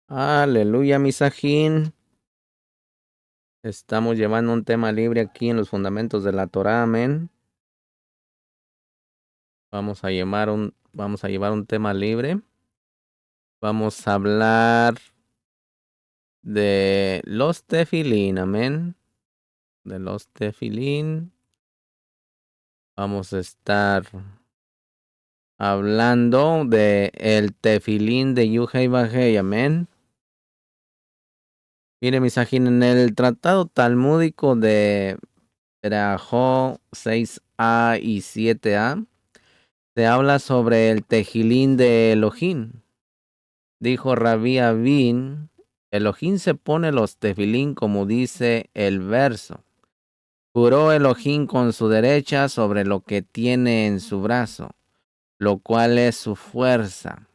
Aleluya, misajín. Estamos llevando un tema libre aquí en los fundamentos de la Torá, amén. Vamos a llevar un tema libre. Vamos a hablar de los tefilín, amén. De los tefilín. Vamos a estar hablando de el tefilín de Yuhei Bajei, amén. Mire, misajín, en el tratado talmúdico de Berajó 6a y 7a. Se habla sobre el tejilín de Elohim. Dijo Rabí Abin, Elohim se pone los tefilín como dice el verso. Juró Elohim con su derecha sobre lo que tiene en su brazo, lo cual es su fuerza.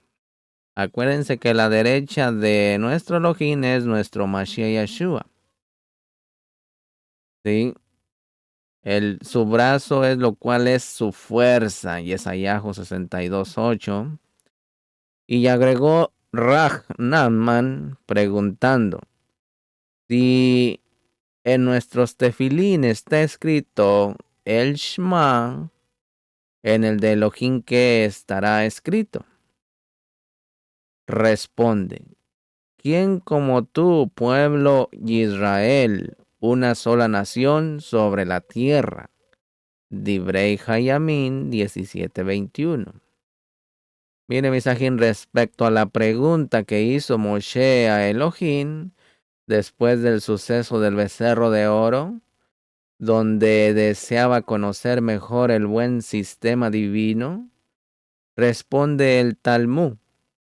Acuérdense que la derecha de nuestro Elohim es nuestro Mashiach Yeshua. ¿Sí? Su brazo es lo cual es su fuerza, Yesayahu 62:8. Y agregó Raj Nahman preguntando si en nuestros tefilín está escrito el Shema, en el de Elohim que estará escrito. Responde, ¿quién como tú, pueblo Israel, una sola nación sobre la tierra? Dibrei Hayamin 17:21. Mire, misajín, respecto a la pregunta que hizo Moshe a Elohim después del suceso del becerro de oro, donde deseaba conocer mejor el buen sistema divino, responde el Talmud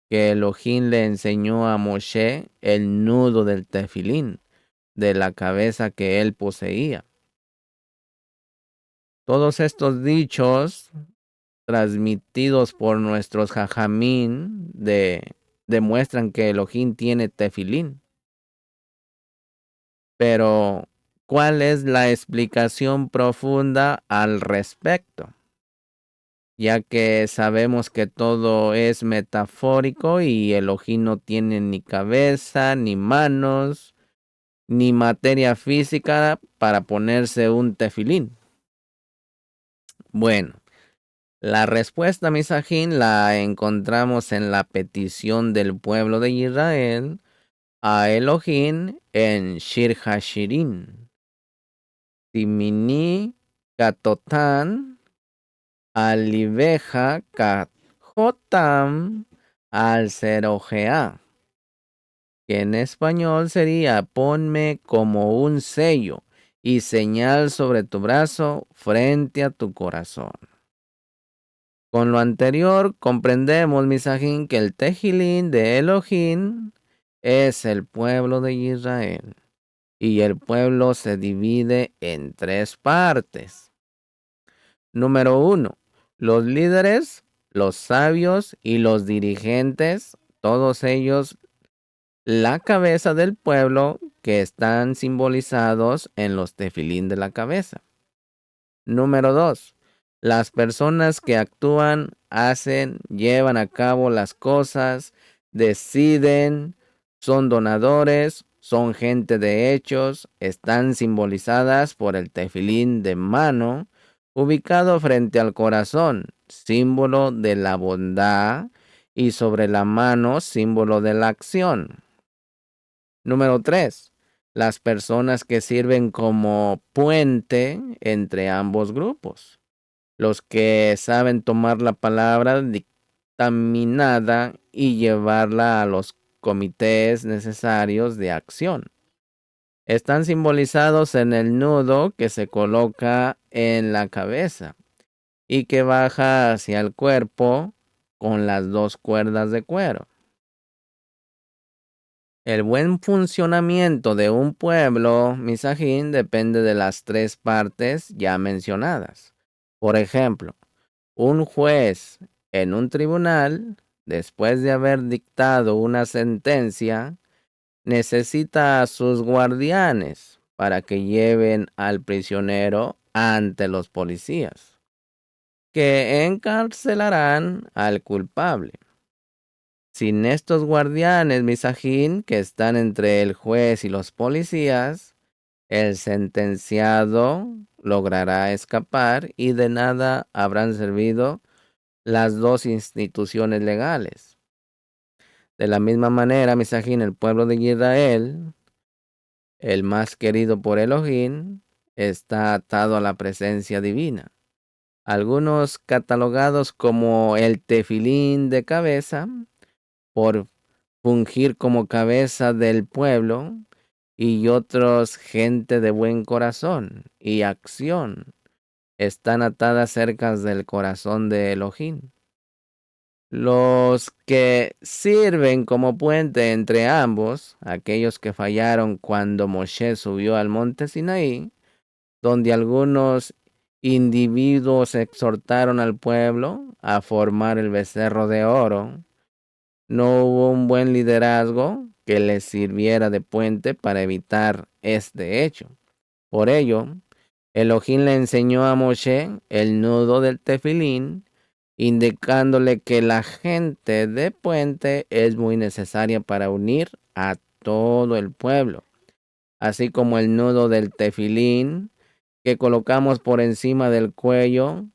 que Elohim le enseñó a Moshe el nudo del tefilín de la cabeza que él poseía. Todos estos dichos transmitidos por nuestros jajamín demuestran que Elohim tiene tefilín. Pero, ¿cuál es la explicación profunda al respecto? Ya que sabemos que todo es metafórico y Elohim no tiene ni cabeza, ni manos, ni materia física para ponerse un tefilín. Bueno, la respuesta, misajín, la encontramos en la petición del pueblo de Israel a Elohim en Shir Hashirin. Timini Katotan Aliveja Kajotam al Serojea, que en español sería ponme como un sello y señal sobre tu brazo frente a tu corazón. Con lo anterior comprendemos, misajín, que el tejilín de Elohim es el pueblo de Israel. Y el pueblo se divide en tres partes. Número 1. Los líderes, los sabios y los dirigentes, todos ellos la cabeza del pueblo que están simbolizados en los tefilín de la cabeza. Número 2. Las personas que actúan, hacen, llevan a cabo las cosas, deciden, son donadores, son gente de hechos, están simbolizadas por el tefilín de mano, ubicado frente al corazón, símbolo de la bondad, y sobre la mano, símbolo de la acción. Número 3. Las personas que sirven como puente entre ambos grupos. Los que saben tomar la palabra dictaminada y llevarla a los comités necesarios de acción. Están simbolizados en el nudo que se coloca en la cabeza y que baja hacia el cuerpo con las dos cuerdas de cuero. El buen funcionamiento de un pueblo, misajín, depende de las tres partes ya mencionadas. Por ejemplo, un juez en un tribunal, después de haber dictado una sentencia, necesita a sus guardianes para que lleven al prisionero ante los policías, que encarcelarán al culpable. Sin estos guardianes, misajín, que están entre el juez y los policías, el sentenciado logrará escapar y de nada habrán servido las dos instituciones legales. De la misma manera, misajín, el pueblo de Israel, el más querido por Elohim, está atado a la presencia divina. Algunos catalogados como el tefilín de cabeza, por fungir como cabeza del pueblo, y otros gente de buen corazón y acción, están atadas cerca del corazón de Elohim. Los que sirven como puente entre ambos, aquellos que fallaron cuando Moshe subió al monte Sinaí, donde algunos individuos exhortaron al pueblo a formar el becerro de oro, no hubo un buen liderazgo que les sirviera de puente para evitar este hecho. Por ello, Elohim le enseñó a Moshe el nudo del tefilín, indicándole que la gente de puente es muy necesaria para unir a todo el pueblo, así como el nudo del tefilín que colocamos por encima del cuello,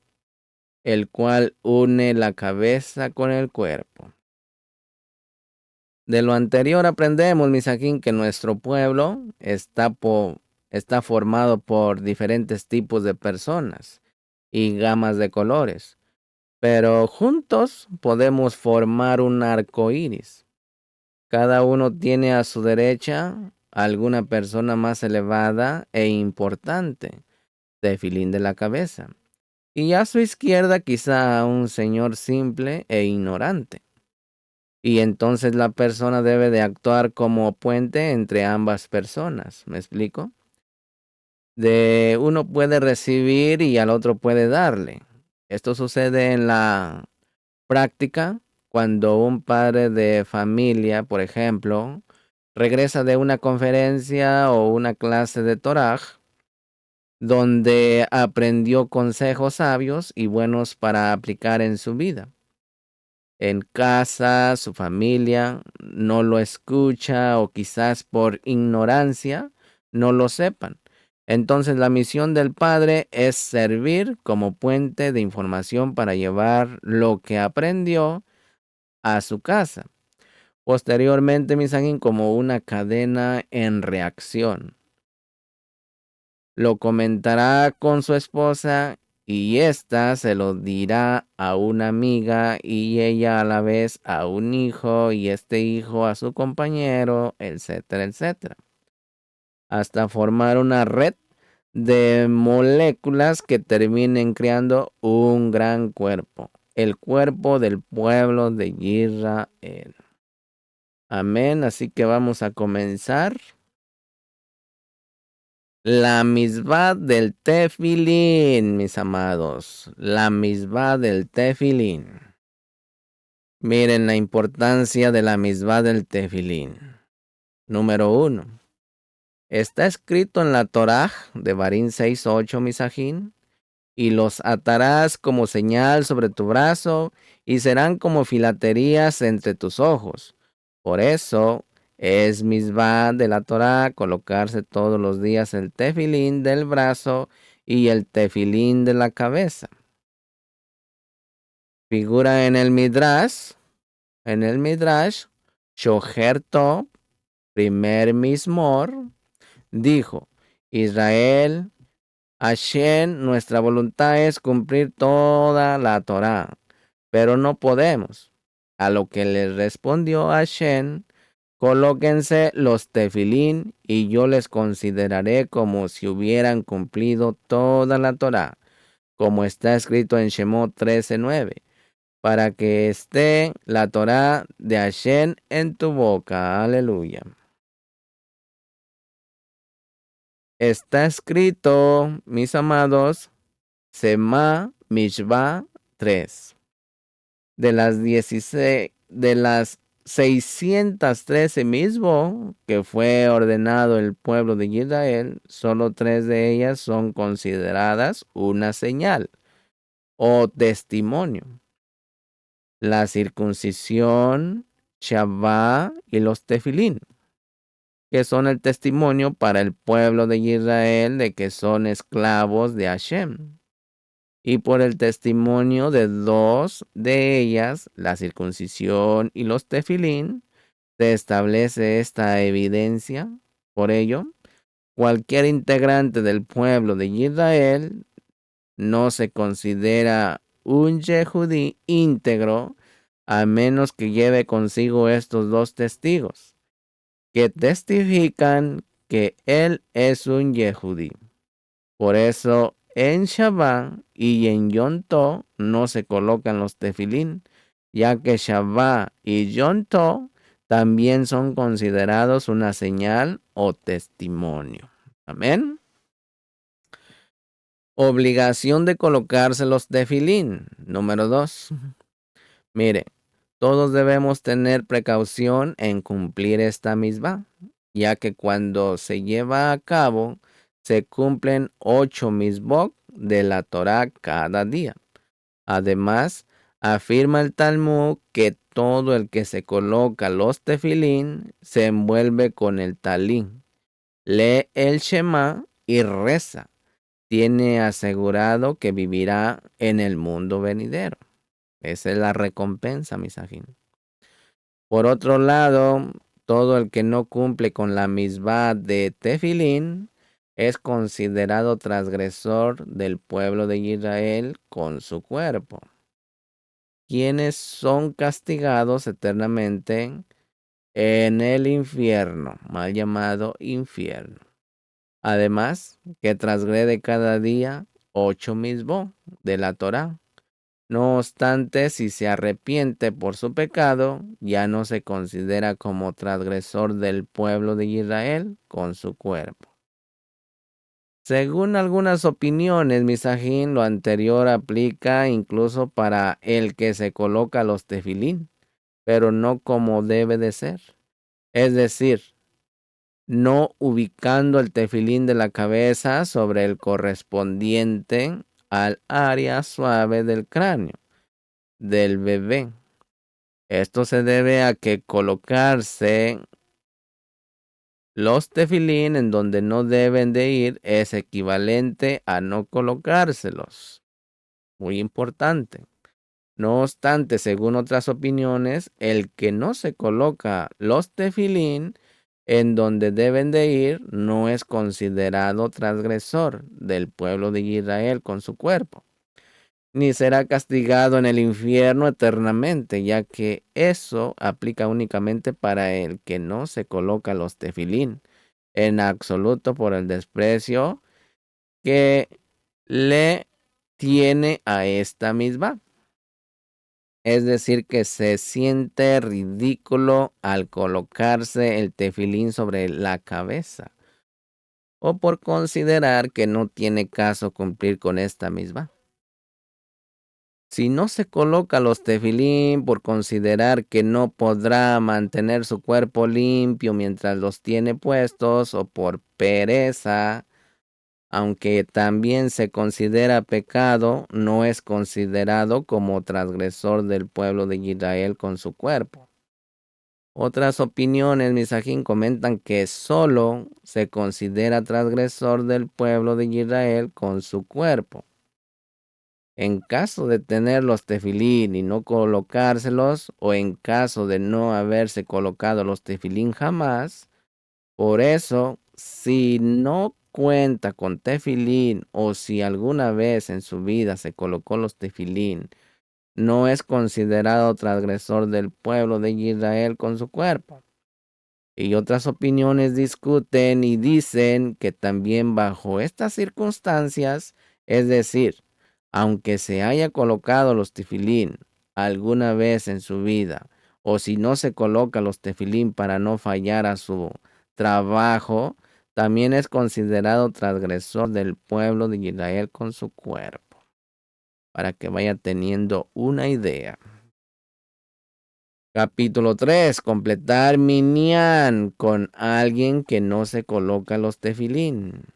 el cual une la cabeza con el cuerpo. De lo anterior aprendemos, misajín, que nuestro pueblo está formado por diferentes tipos de personas y gamas de colores, pero juntos podemos formar un arco iris. Cada uno tiene a su derecha alguna persona más elevada e importante, tefilín de la cabeza, y a su izquierda quizá a un señor simple e ignorante. Y entonces la persona debe de actuar como puente entre ambas personas. ¿Me explico? De uno puede recibir y al otro puede darle. Esto sucede en la práctica cuando un padre de familia, por ejemplo, regresa de una conferencia o una clase de Torah, donde aprendió consejos sabios y buenos para aplicar en su vida. En casa, su familia no lo escucha o quizás por ignorancia no lo sepan. Entonces la misión del padre es servir como puente de información para llevar lo que aprendió a su casa. Posteriormente, misajín, como una cadena en reacción. Lo comentará con su esposa y ésta se lo dirá a una amiga y ella a la vez a un hijo y este hijo a su compañero, etcétera, etcétera, hasta formar una red de moléculas que terminen creando un gran cuerpo, el cuerpo del pueblo de Israel. Amén, así que vamos a comenzar. La misbah del tefilín, mis amados. La misbah del tefilín. Miren la importancia de la misbah del tefilín. Número 1. Está escrito en la Torah de Barín 6:8, misajín. Y los atarás como señal sobre tu brazo y serán como filaterías entre tus ojos. Por eso es misbah de la Torá colocarse todos los días el tefilín del brazo y el tefilín de la cabeza. Figura en el Midrash, Shoher Tov, primer Mismor, dijo: Israel, Hashem, nuestra voluntad es cumplir toda la Torá, pero no podemos. A lo que le respondió Hashem: colóquense los tefilín y yo les consideraré como si hubieran cumplido toda la Torá, como está escrito en Shemot 13:9, para que esté la Torá de Hashem en tu boca. Aleluya. Está escrito, mis amados, Sema Mishvah 3. De las 613 mismo que fue ordenado el pueblo de Israel, solo 3 de ellas son consideradas una señal o testimonio. La circuncisión, Shabbat y los tefilín, que son el testimonio para el pueblo de Israel de que son esclavos de Hashem. Y por el testimonio de dos de ellas, la circuncisión y los tefilín, se establece esta evidencia. Por ello, cualquier integrante del pueblo de Israel no se considera un Yehudí íntegro a menos que lleve consigo estos dos testigos, que testifican que él es un Yehudí. Por eso en Shabbat y en Yom Tov no se colocan los tefilín, ya que Shabbat y Yom Tov también son considerados una señal o testimonio. Amén. Obligación de colocarse los tefilín. Número 2. Mire, todos debemos tener precaución en cumplir esta misma, ya que cuando se lleva a cabo, se cumplen 8 misbot de la Torá cada día. Además, afirma el Talmud que todo el que se coloca los tefilín se envuelve con el talín, lee el Shema y reza. Tiene asegurado que vivirá en el mundo venidero. Esa es la recompensa, misajín. Por otro lado, todo el que no cumple con la misbah de tefilín es considerado transgresor del pueblo de Israel con su cuerpo, quienes son castigados eternamente en el infierno, mal llamado infierno. Además, que transgrede cada día 8 misbot de la Torá. No obstante, si se arrepiente por su pecado, ya no se considera como transgresor del pueblo de Israel con su cuerpo. Según algunas opiniones, misajín, lo anterior aplica incluso para el que se coloca los tefilín, pero no como debe de ser. Es decir, no ubicando el tefilín de la cabeza sobre el correspondiente al área suave del cráneo del bebé. Esto se debe a que colocarse los tefilín en donde no deben de ir es equivalente a no colocárselos. Muy importante. No obstante, según otras opiniones, el que no se coloca los tefilín en donde deben de ir no es considerado transgresor del pueblo de Israel con su cuerpo, ni será castigado en el infierno eternamente, ya que eso aplica únicamente para el que no se coloca los tefilín en absoluto por el desprecio que le tiene a esta misma. Es decir, que se siente ridículo al colocarse el tefilín sobre la cabeza, o por considerar que no tiene caso cumplir con esta misma. Si no se coloca los tefilín por considerar que no podrá mantener su cuerpo limpio mientras los tiene puestos, o por pereza, aunque también se considera pecado, no es considerado como transgresor del pueblo de Israel con su cuerpo. Otras opiniones, misajín, comentan que solo se considera transgresor del pueblo de Israel con su cuerpo. En caso de tener los tefilín y no colocárselos, o en caso de no haberse colocado los tefilín jamás, por eso, si no cuenta con tefilín o si alguna vez en su vida se colocó los tefilín, no es considerado transgresor del pueblo de Israel con su cuerpo. Y otras opiniones discuten y dicen que también bajo estas circunstancias, es decir, aunque se haya colocado los tefilín alguna vez en su vida, o si no se coloca los tefilín para no fallar a su trabajo, también es considerado transgresor del pueblo de Israel con su cuerpo, para que vaya teniendo una idea. Capítulo 3. Completar minyan con alguien que no se coloca los tefilín.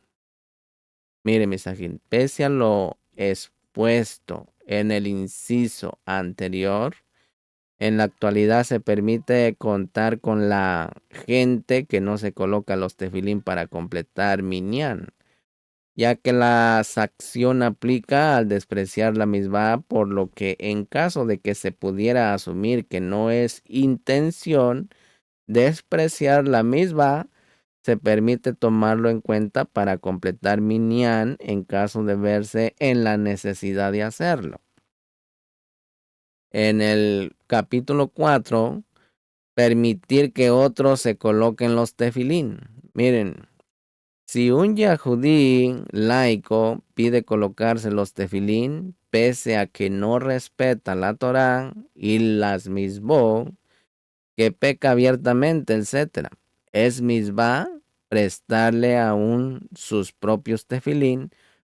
Mire, misajín, pese a lo expuesto en el inciso anterior, En la actualidad se permite contar con la gente que no se coloca los tefilín para completar minyan, ya que la acción aplica al despreciar la misma, por lo que en caso de que se pudiera asumir que no es intención despreciar la misma, se permite tomarlo en cuenta para completar minyan en caso de verse en la necesidad de hacerlo. En el capítulo 4, permitir que otros se coloquen los tefilín. Miren, si un yahudí laico pide colocarse los tefilín, pese a que no respeta la Torá y las misbó, que peca abiertamente, etc., es misbá prestarle aún sus propios tefilín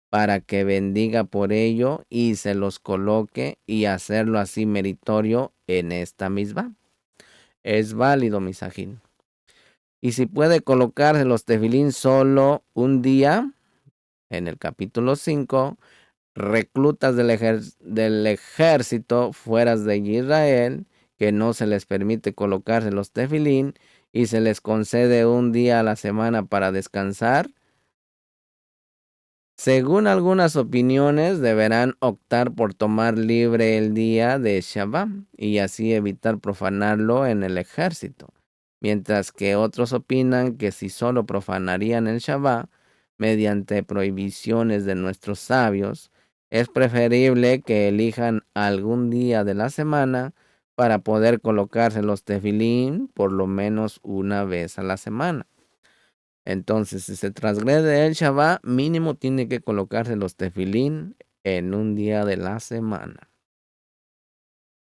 para que bendiga por ello y se los coloque y hacerlo así meritorio en esta misbá. Es válido, misajín. Y si puede colocarse los tefilín solo un día, en el capítulo 5, reclutas del ejército fuera de Israel, que no se les permite colocarse los tefilín y se les concede un día a la semana para descansar. Según algunas opiniones, deberán optar por tomar libre el día de Shabbat y así evitar profanarlo en el ejército, mientras que otros opinan que si solo profanarían el Shabbat mediante prohibiciones de nuestros sabios, es preferible que elijan algún día de la semana para poder colocarse los tefilín por lo menos una vez a la semana. Entonces, si se transgrede el Shabbat, mínimo tiene que colocarse los tefilín en un día de la semana.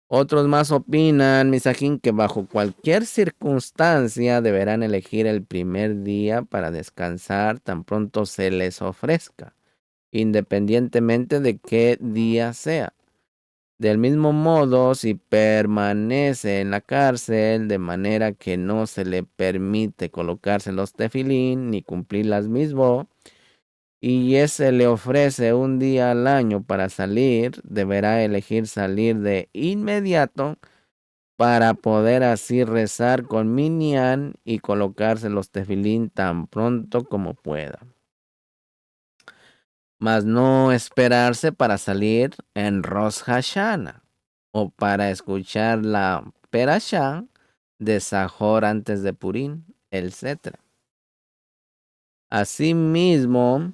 Otros más opinan, misajín, que bajo cualquier circunstancia deberán elegir el primer día para descansar tan pronto se les ofrezca, independientemente de qué día sea. Del mismo modo, si permanece en la cárcel de manera que no se le permite colocarse los tefilín ni cumplir las mismas, y ese le ofrece un día al año para salir, deberá elegir salir de inmediato para poder así rezar con minyan y colocarse los tefilín tan pronto como pueda. Mas no esperarse para salir en Rosh Hashanah o para escuchar la perashá de Sajor antes de Purim, etc. Asimismo,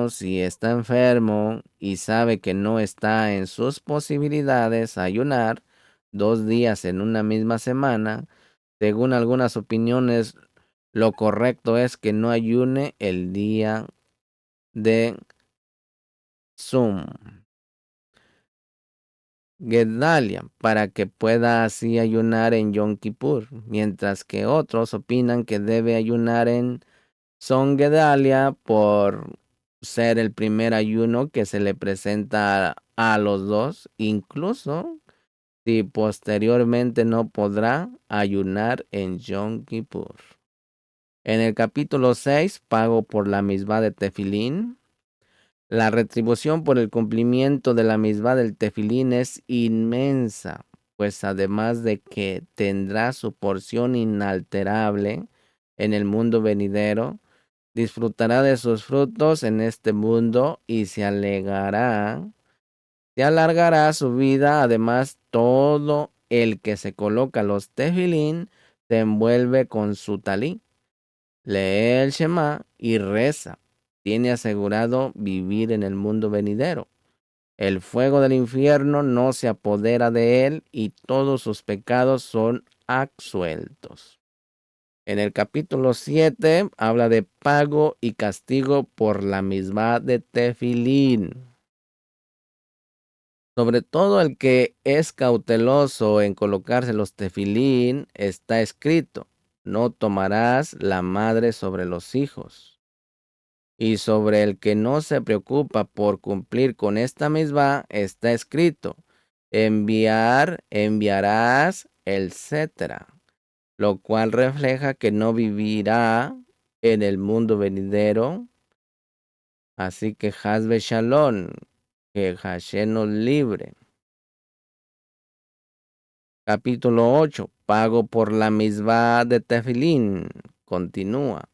si está enfermo y sabe que no está en sus posibilidades ayunar 2 días en una misma semana, según algunas opiniones, lo correcto es que no ayune el día de Sum Gedalia para que pueda así ayunar en Yom Kippur, mientras que otros opinan que debe ayunar en Son Gedalia por ser el primer ayuno que se le presenta a los dos, incluso si posteriormente no podrá ayunar en Yom Kippur. En el capítulo 6, pago por la misma de Tefilín. La retribución por el cumplimiento de la misma del tefilín es inmensa, pues además de que tendrá su porción inalterable en el mundo venidero, disfrutará de sus frutos en este mundo y se alargará su vida. Además, todo el que se coloca los tefilín se envuelve con su talí, lee el Shema y reza. Tiene asegurado vivir en el mundo venidero. El fuego del infierno no se apodera de él y todos sus pecados son absueltos. En el capítulo 7 habla de pago y castigo por la misma de Tefilín. Sobre todo el que es cauteloso en colocarse los tefilín, está escrito: no tomarás la madre sobre los hijos. Y sobre el que no se preocupa por cumplir con esta misma, está escrito: enviarás, etc. Lo cual refleja que no vivirá en el mundo venidero. Así que Hazbe Shalom, que Hashem nos libre. Capítulo 8. Pago por la misbah de tefilín. Continúa.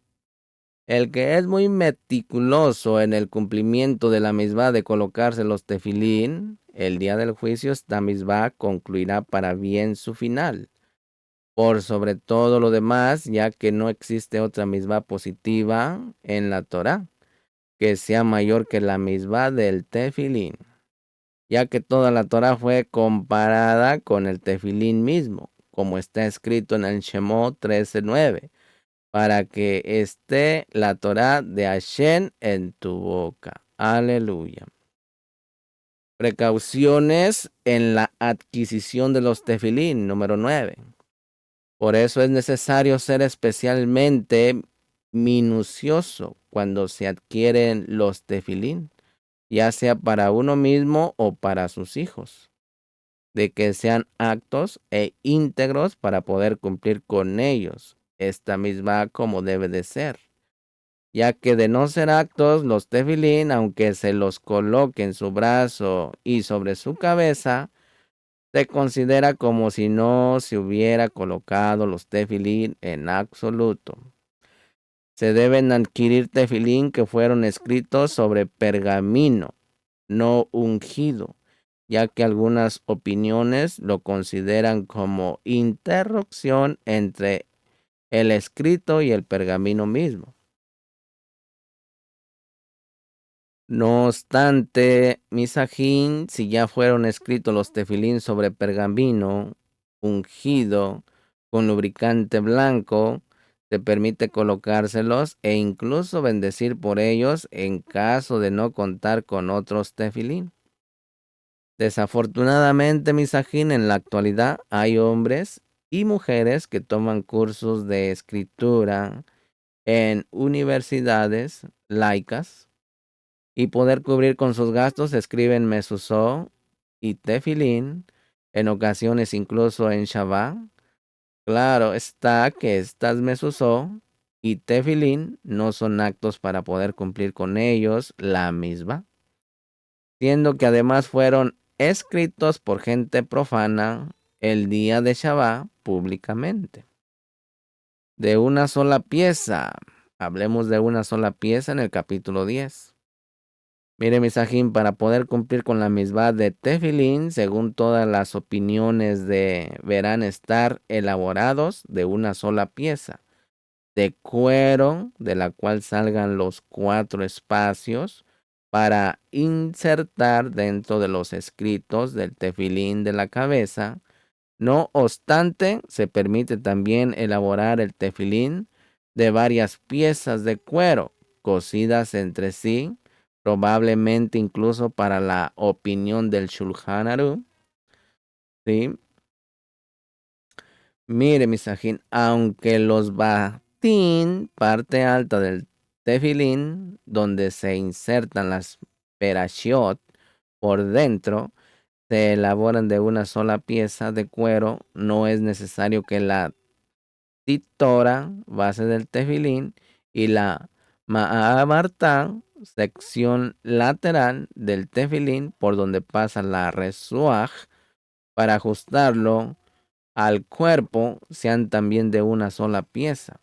El que es muy meticuloso en el cumplimiento de la misbah de colocarse los tefilín, el día del juicio esta misbah concluirá para bien su final. Por sobre todo lo demás, ya que no existe otra misbah positiva en la Torá que sea mayor que la misbah del tefilín, ya que toda la Torá fue comparada con el tefilín mismo, como está escrito en el Shemot 13:9, para que esté la Torá de Hashem en tu boca. Aleluya. Precauciones en la adquisición de los tefilín, número 9. Por eso es necesario ser especialmente minucioso cuando se adquieren los tefilín, ya sea para uno mismo o para sus hijos, de que sean actos e íntegros para poder cumplir con ellos, esta misma como debe de ser, ya que de no ser actos, los tefilín, aunque se los coloque en su brazo y sobre su cabeza, se considera como si no se hubiera colocado los tefilín en absoluto. Se deben adquirir tefilín que fueron escritos sobre pergamino, no ungido, ya que algunas opiniones lo consideran como interrupción entre el escrito y el pergamino mismo. No obstante, misajín, si ya fueron escritos los tefilín sobre pergamino, ungido, con lubricante blanco, se permite colocárselos e incluso bendecir por ellos en caso de no contar con otros tefilín. Desafortunadamente, misajín, en la actualidad hay hombres y mujeres que toman cursos de escritura en universidades laicas y poder cubrir con sus gastos escriben mezuzó y tefilín, en ocasiones incluso en Shabbat. Claro está que estas mezuzó y tefilín no son actos para poder cumplir con ellos la misma, siendo que además fueron escritos por gente profana el día de Shabbat públicamente. De una sola pieza. Hablemos de una sola pieza en el capítulo 10. Mire, misajín, para poder cumplir con la misbah de tefilín, según todas las opiniones deberán estar elaborados de una sola pieza, de cuero, de la cual salgan los 4 espacios para insertar dentro de los escritos del tefilín de la cabeza. No obstante, se permite también elaborar el tefilín de varias piezas de cuero cosidas entre sí, probablemente incluso para la opinión del Shulchan Aruch. ¿Sí? Mire, misajín, aunque los batín, parte alta del tefilín, donde se insertan las perashiot por dentro, se elaboran de una sola pieza de cuero, no es necesario que la titora, base del tefilín, y la ma'abartá, sección lateral del tefilín, por donde pasa la resuaj, para ajustarlo al cuerpo, sean también de una sola pieza.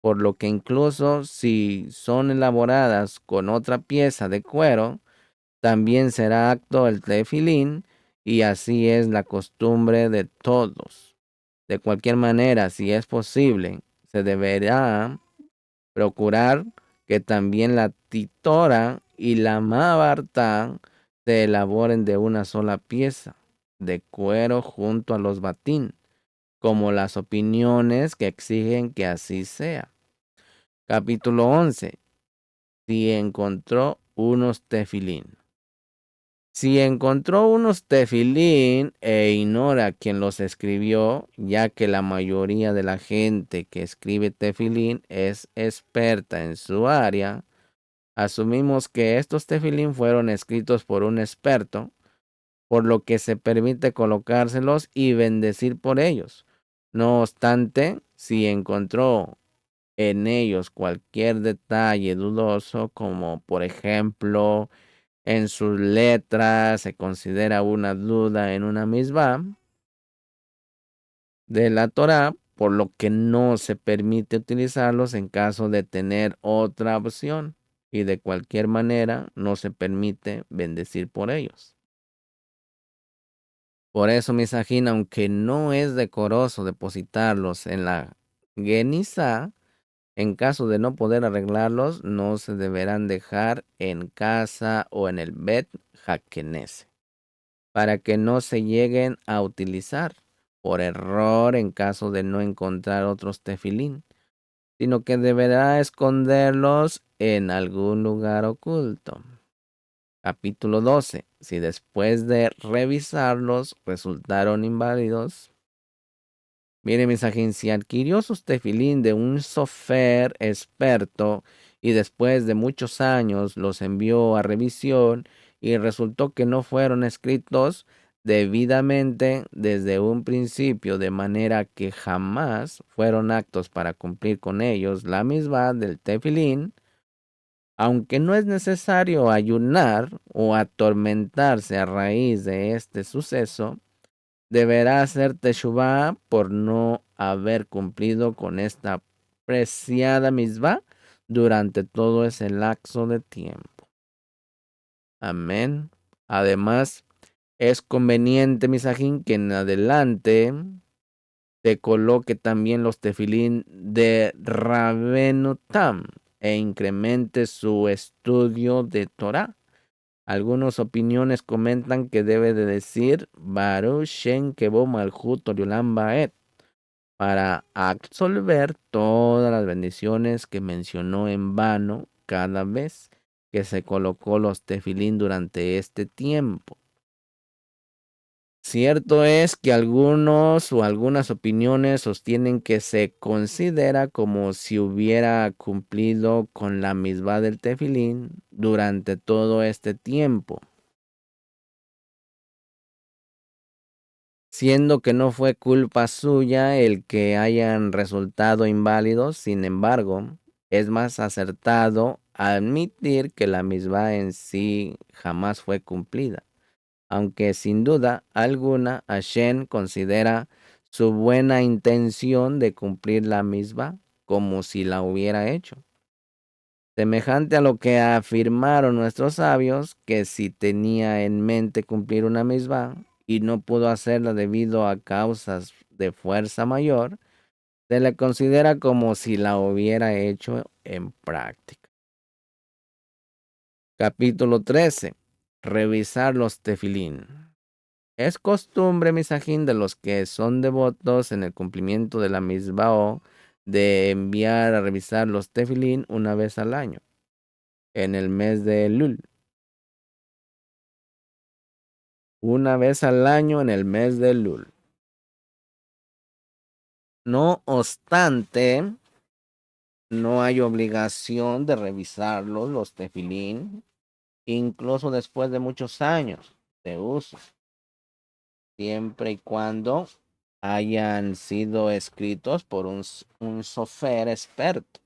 Por lo que incluso si son elaboradas con otra pieza de cuero, también será acto el tefilín, y así es la costumbre de todos. De cualquier manera, si es posible, se deberá procurar que también la titora y la mabartá se elaboren de una sola pieza de cuero junto a los batín, como las opiniones que exigen que así sea. Capítulo 11. Si encontró unos tefilín. Si encontró unos tefilín e ignora quién los escribió, ya que la mayoría de la gente que escribe tefilín es experta en su área, asumimos que estos tefilín fueron escritos por un experto, por lo que se permite colocárselos y bendecir por ellos. No obstante, si encontró en ellos cualquier detalle dudoso, como por ejemplo en sus letras se considera una duda en una misma, de la Torá, por lo que no se permite utilizarlos en caso de tener otra opción, y de cualquier manera no se permite bendecir por ellos. Por eso, misajín, aunque no es decoroso depositarlos en la Genizá, en caso de no poder arreglarlos, no se deberán dejar en casa o en el Bet Hakenese, para que no se lleguen a utilizar por error en caso de no encontrar otros tefilín, sino que deberá esconderlos en algún lugar oculto. Capítulo 12. Si después de revisarlos resultaron inválidos, mire, misajín, si adquirió sus tefilín de un sofer experto y después de muchos años los envió a revisión y resultó que no fueron escritos debidamente desde un principio, de manera que jamás fueron actos para cumplir con ellos la misma del tefilín, aunque no es necesario ayunar o atormentarse a raíz de este suceso, deberá hacer teshuvá por no haber cumplido con esta preciada misbah durante todo ese lapso de tiempo. Amén. Además, es conveniente, misajín, que en adelante te coloque también los tefilín de Rabenu Tam e incremente su estudio de Torah. Algunas opiniones comentan que debe de decir Baruch Shem Kebo Malchut Oriolam Baed para absolver todas las bendiciones que mencionó en vano cada vez que se colocó los tefilín durante este tiempo. Cierto es que algunos o algunas opiniones sostienen que se considera como si hubiera cumplido con la misma del tefilín durante todo este tiempo, siendo que no fue culpa suya el que hayan resultado inválidos. Sin embargo, es más acertado admitir que la misma en sí jamás fue cumplida, aunque sin duda alguna Hashem considera su buena intención de cumplir la misma como si la hubiera hecho. Semejante a lo que afirmaron nuestros sabios, que si tenía en mente cumplir una misma y no pudo hacerla debido a causas de fuerza mayor, se le considera como si la hubiera hecho en práctica. Capítulo 13. Revisar los tefilín. Es costumbre, misajín, de los que son devotos en el cumplimiento de la misbah de enviar a revisar los tefilín una vez al año, en el mes de Elul. Una vez al año en el mes de Elul. No obstante, no hay obligación de revisarlos, los tefilín, incluso después de muchos años de uso, siempre y cuando hayan sido escritos por un sofer experto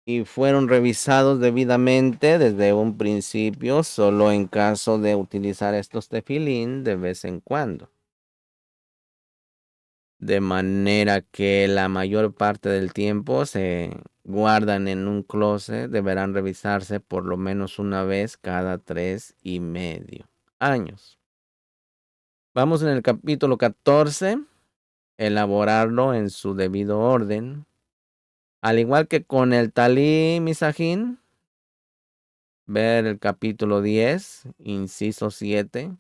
y fueron revisados debidamente desde un principio, solo en caso de utilizar estos tefilín de vez en cuando. De manera que la mayor parte del tiempo se guardan en un closet, deberán revisarse por lo menos una vez cada 3,5 años. Vamos en el capítulo 14, elaborarlo en su debido orden. Al igual que con el talí misajín, ver el capítulo 10, inciso 7.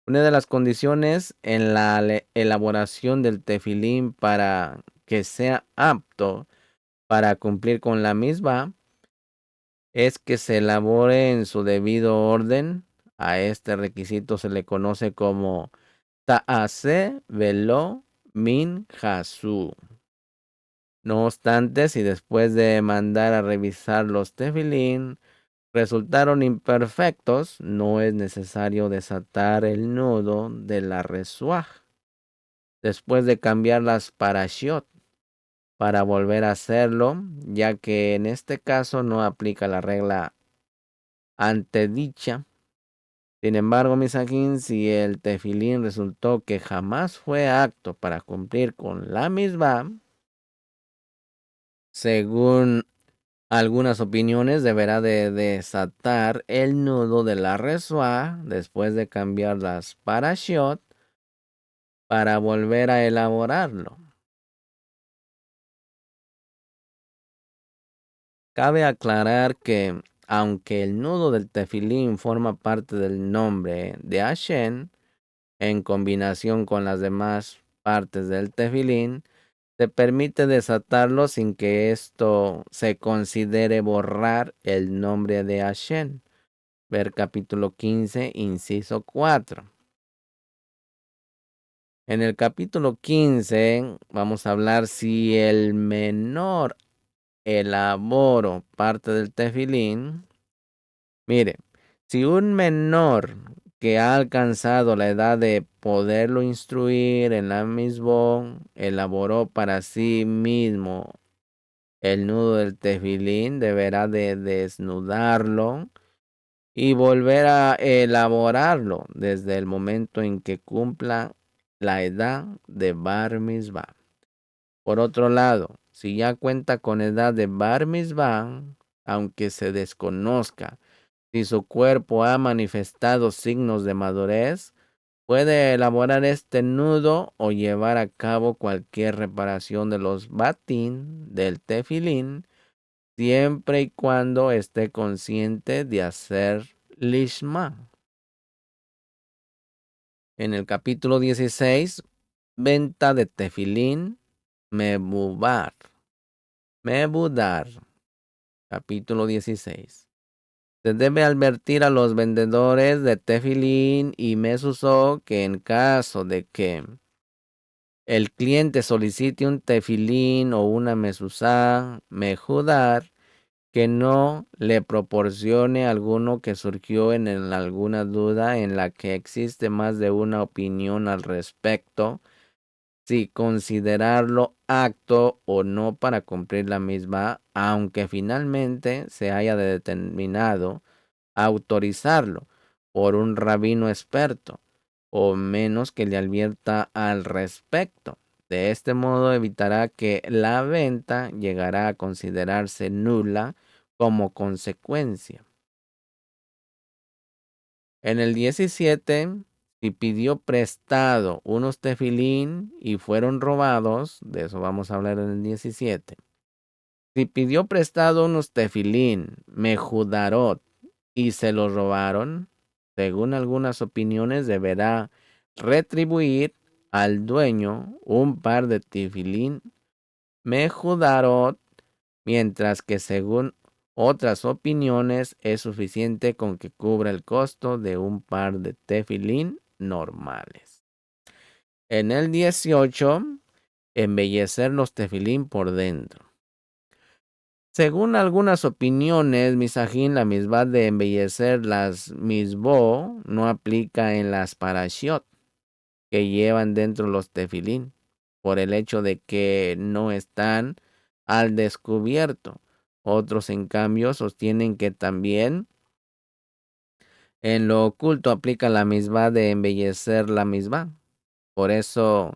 Una de las condiciones en la elaboración del tefilín para que sea apto para cumplir con la misma es que se elabore en su debido orden. A este requisito se le conoce como ta'ase velo min hasu. No obstante, si después de mandar a revisar los tefilín resultaron imperfectos, no es necesario desatar el nudo de la resuaj después de cambiar las parashiot para volver a hacerlo, ya que en este caso no aplica la regla antedicha. Sin embargo, Misajín, si el tefilín resultó que jamás fue apto para cumplir con la misma, según algunas opiniones, deberá de desatar el nudo de la resua después de cambiar las parashot para volver a elaborarlo. Cabe aclarar que, aunque el nudo del tefilín forma parte del nombre de Hashem, en combinación con las demás partes del tefilín, se permite desatarlo sin que esto se considere borrar el nombre de Hashem. Ver capítulo 15, inciso 4. En el capítulo 15 vamos a hablar si el menor elaboro parte del tefilín. Mire, si un menor que ha alcanzado la edad de poderlo instruir en la misma elaboró para sí mismo el nudo del tefilín, deberá de desnudarlo y volver a elaborarlo desde el momento en que cumpla la edad de Bar Mitzvah. Por otro lado, si ya cuenta con edad de Bar Mitzvah, aunque se desconozca si su cuerpo ha manifestado signos de madurez, puede elaborar este nudo o llevar a cabo cualquier reparación de los batín del tefilín, siempre y cuando esté consciente de hacer lishma. En el capítulo 16, venta de tefilín, mebudar. Capítulo 16. Se debe advertir a los vendedores de tefilín y mezuzó que en caso de que el cliente solicite un tefilín o una mezuzá, mejudar, que no le proporcione alguno que surgió en alguna duda en la que existe más de una opinión al respecto, si considerarlo acto o no para cumplir la misma, aunque finalmente se haya determinado autorizarlo por un rabino experto, o menos que le advierta al respecto. De este modo evitará que la venta llegará a considerarse nula como consecuencia. En el 17, si pidió prestado unos tefilín y fueron robados, de eso vamos a hablar en el 17. Si pidió prestado unos tefilín, mejudarot, y se los robaron, según algunas opiniones deberá retribuir al dueño un par de tefilín mejudarot, mientras que según otras opiniones es suficiente con que cubra el costo de un par de tefilín normales. En el 18, embellecer los tefilín por dentro. Según algunas opiniones, misajín, la misma de embellecer las misbó no aplica en las parashiot que llevan dentro los tefilín, por el hecho de que no están al descubierto. Otros, en cambio, sostienen que también en lo oculto aplica la misma de embellecer la misma. Por eso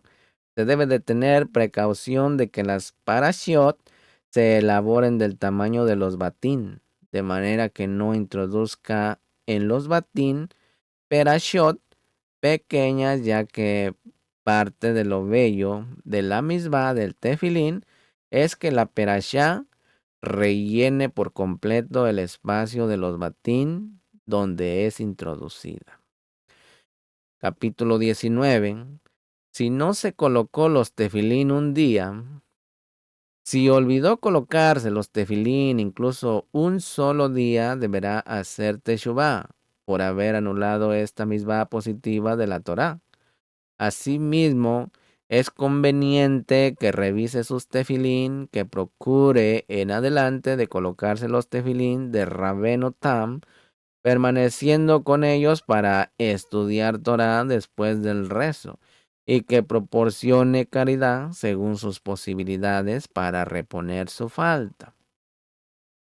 se debe de tener precaución de que las parashiot se elaboren del tamaño de los batín, de manera que no introduzca en los batín parashiot pequeñas, ya que parte de lo bello de la misma del tefilín es que la perashá rellene por completo el espacio de los batín donde es introducida. Capítulo 19. Si no se colocó los tefilín un día, si olvidó colocarse los tefilín incluso un solo día, deberá hacer teshuvá por haber anulado esta misma positiva de la Torá. Asimismo, es conveniente que revise sus tefilín, que procure en adelante de colocarse los tefilín de Rabbeinu Tam, permaneciendo con ellos para estudiar Torah después del rezo, y que proporcione caridad según sus posibilidades para reponer su falta.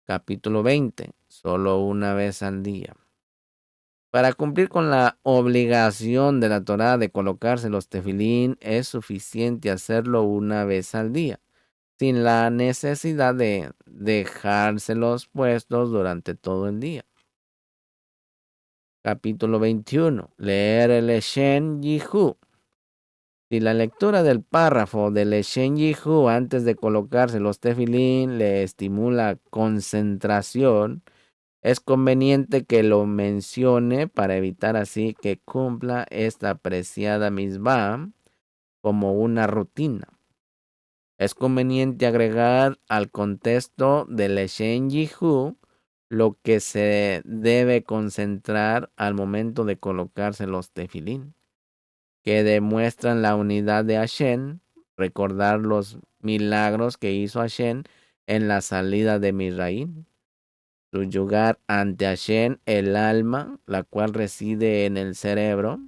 Capítulo 20. Solo una vez al día. Para cumplir con la obligación de la Torá de colocarse los tefilín, es suficiente hacerlo una vez al día, sin la necesidad de dejárselos puestos durante todo el día. Capítulo 21. Leer el Shen Yihu. Si la lectura del párrafo del Shen Yihu antes de colocarse los tefilín le estimula concentración, es conveniente que lo mencione para evitar así que cumpla esta apreciada misbah como una rutina. Es conveniente agregar al contexto del Shen Yihu lo que se debe concentrar al momento de colocarse los tefilín, que demuestran la unidad de Hashem, recordar los milagros que hizo Hashem en la salida de Misraín, subyugar ante Hashem el alma, la cual reside en el cerebro,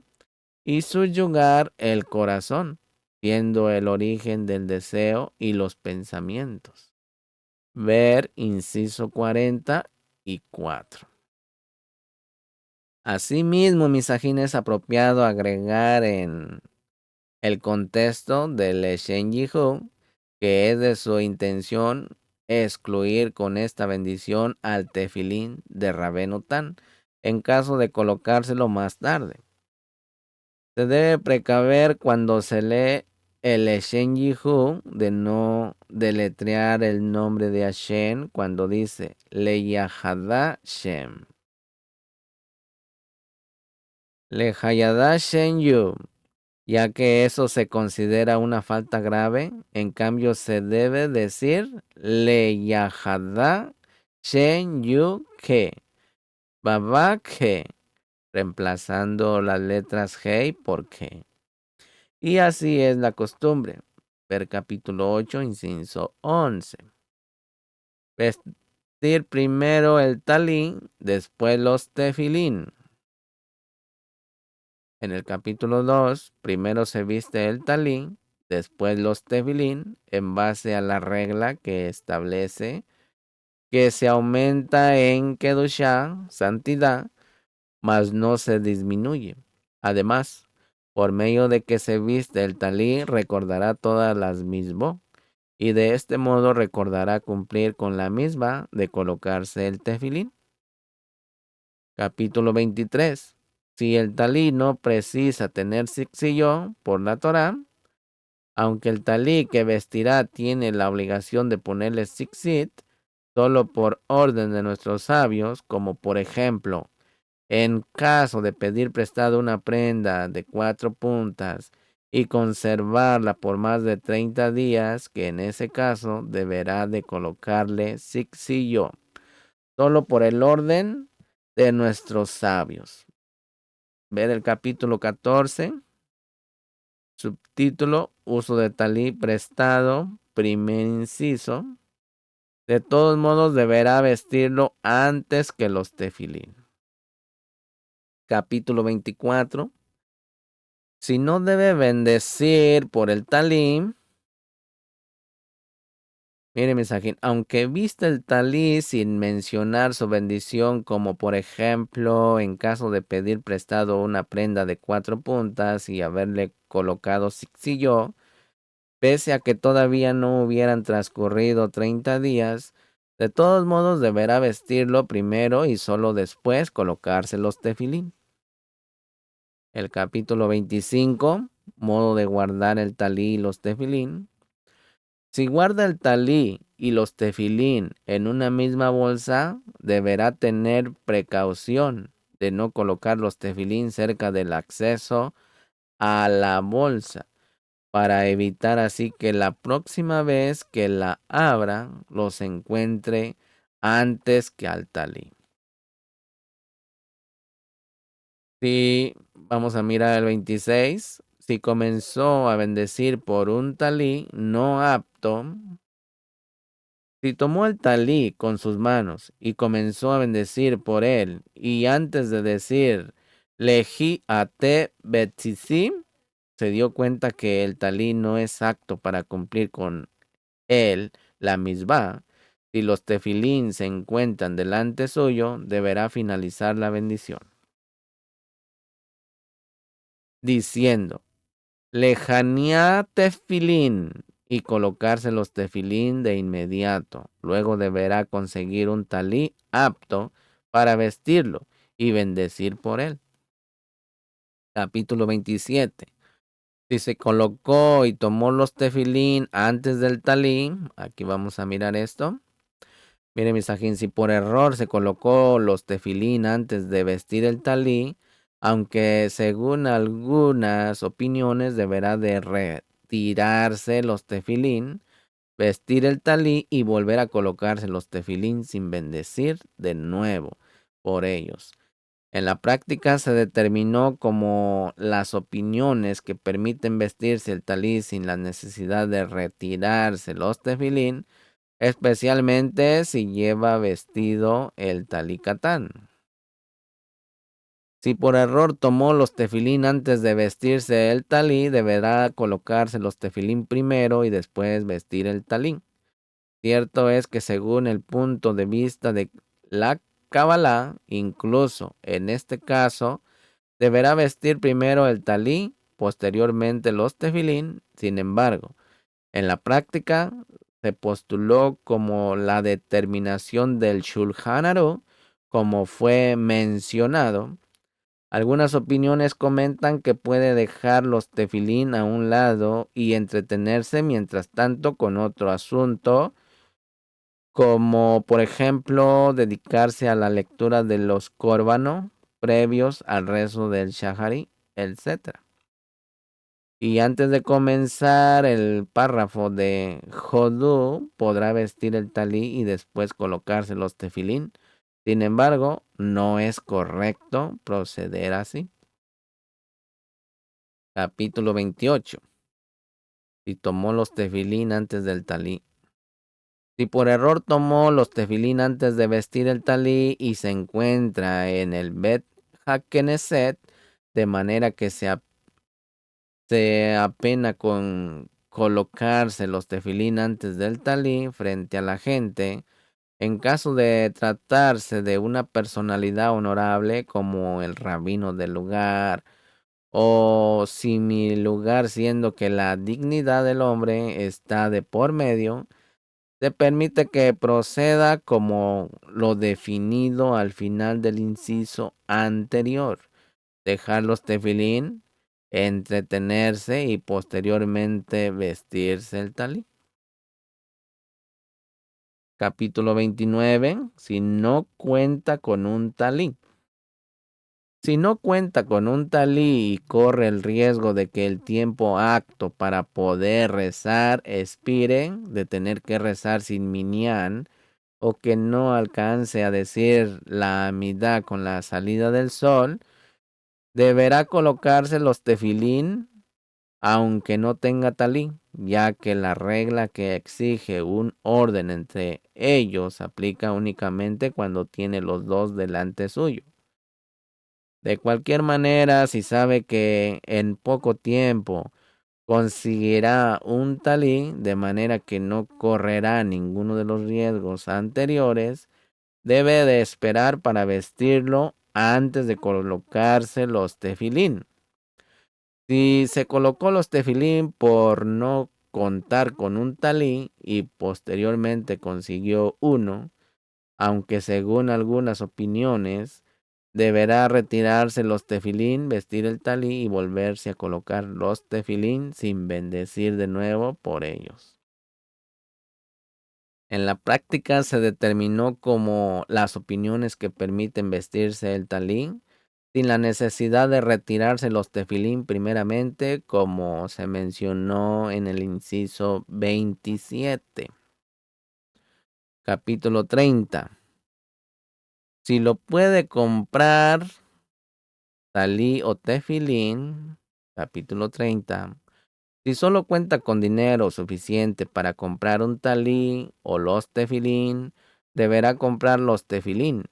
y subyugar el corazón, viendo el origen del deseo y los pensamientos. Ver inciso 44. Asimismo, misajín, es apropiado agregar en el contexto del Shen Yihu, que es de su intención excluir con esta bendición al tefilín de Rabenu Tan, en caso de colocárselo más tarde. Se debe precaver cuando se lee el Shen Yihu de no deletrear el nombre de Hashem cuando dice Leyahada Shem. Leyahada Shem Yu, ya que eso se considera una falta grave. En cambio, se debe decir Leyahada Shen Yu Ke, Baba Ke, reemplazando las letras Hei por Ke. Y así es la costumbre. Ver capítulo 8, inciso 11. Vestir primero el talí, después los tefilín. En el capítulo 2, primero se viste el talí, después los tefilín, en base a la regla que establece que se aumenta en Kedushá, santidad, mas no se disminuye. Además, por medio de que se viste el talí, recordará todas las misbó, y de este modo recordará cumplir con la misma de colocarse el tefilín. Capítulo 23. Si el talí no precisa tener zitzilló por la Torá, aunque el talí que vestirá tiene la obligación de ponerle zitzit, solo por orden de nuestros sabios, como por ejemplo, en caso de pedir prestado una prenda de 4 puntas y conservarla por más de 30 días, que en ese caso deberá de colocarle zitzillo, solo por el orden de nuestros sabios. Ver el capítulo 14, subtítulo, uso de talí prestado, primer inciso. De todos modos deberá vestirlo antes que los tefilín. Capítulo 24. Si no debe bendecir por el talí, mire mensaje, aunque viste el talí sin mencionar su bendición, como por ejemplo en caso de pedir prestado una prenda de 4 puntas y haberle colocado zitzillo, pese a que todavía no hubieran transcurrido 30 días, de todos modos deberá vestirlo primero y solo después colocarse los tefilín. El capítulo 25, modo de guardar el talí y los tefilín. Si guarda el talí y los tefilín en una misma bolsa, deberá tener precaución de no colocar los tefilín cerca del acceso a la bolsa, para evitar así que la próxima vez que la abra los encuentre antes que al talí. Si vamos a mirar el 26, si comenzó a bendecir por un talí no apto, si tomó el talí con sus manos y comenzó a bendecir por él, y antes de decir leji ate betzisim, se dio cuenta que el talí no es apto para cumplir con él la misbah, si los tefilín se encuentran delante suyo, deberá finalizar la bendición. diciendo, lejanía tefilín, y colocarse los tefilín de inmediato. Luego deberá conseguir un talí apto para vestirlo y bendecir por él. Capítulo 27. Si se colocó y tomó los tefilín antes del talí, aquí vamos a mirar esto. Mire, misajín, si por error se colocó los tefilín antes de vestir el talí, aunque según algunas opiniones deberá de retirarse los tefilín, vestir el talí y volver a colocarse los tefilín sin bendecir de nuevo por ellos. En la práctica se determinó como las opiniones que permiten vestirse el talí sin la necesidad de retirarse los tefilín, especialmente si lleva vestido el talicatán. Si por error tomó los tefilín antes de vestirse el talí, deberá colocarse los tefilín primero y después vestir el talí. Cierto es que según el punto de vista de la Kabbalah, incluso en este caso, deberá vestir primero el talí, posteriormente los tefilín. Sin embargo, en la práctica se postuló como la determinación del Shulchan Aruch, como fue mencionado. Algunas opiniones comentan que puede dejar los tefilín a un lado y entretenerse mientras tanto con otro asunto, como por ejemplo dedicarse a la lectura de los Córbano previos al rezo del Shahari, etc. Y antes de comenzar el párrafo de Jodú, podrá vestir el talí y después colocarse los tefilín. Sin embargo, no es correcto proceder así. Capítulo 28. Si tomó los tefilín antes del talí. Si por error tomó los tefilín antes de vestir el talí y se encuentra en el Bet HaKnesset, de manera que se apena con colocarse los tefilín antes del talí frente a la gente, en caso de tratarse de una personalidad honorable como el rabino del lugar, o si mi lugar, siendo que la dignidad del hombre está de por medio, se permite que proceda como lo definido al final del inciso anterior, dejar los tefilín, entretenerse y posteriormente vestirse el talí. Capítulo 29. Si no cuenta con un talí. Si no cuenta con un talí y corre el riesgo de que el tiempo apto para poder rezar expire, de tener que rezar sin minyan, o que no alcance a decir la amidá con la salida del sol, deberá colocarse los tefilín aunque no tenga talí, ya que la regla que exige un orden entre ellos aplica únicamente cuando tiene los dos delante suyo. De cualquier manera, si sabe que en poco tiempo conseguirá un talí, de manera que no correrá ninguno de los riesgos anteriores, debe de esperar para vestirlo antes de colocarse los tefilín. Si se colocó los tefilín por no contar con un talí y posteriormente consiguió uno, aunque según algunas opiniones deberá retirarse los tefilín, vestir el talí y volverse a colocar los tefilín sin bendecir de nuevo por ellos. En la práctica se determinó como las opiniones que permiten vestirse el talí sin la necesidad de retirarse los tefilín primeramente, como se mencionó en el inciso 27. Capítulo 30. Si lo puede comprar talí o tefilín, capítulo 30. Si solo cuenta con dinero suficiente para comprar un talí o los tefilín, deberá comprar los tefilín.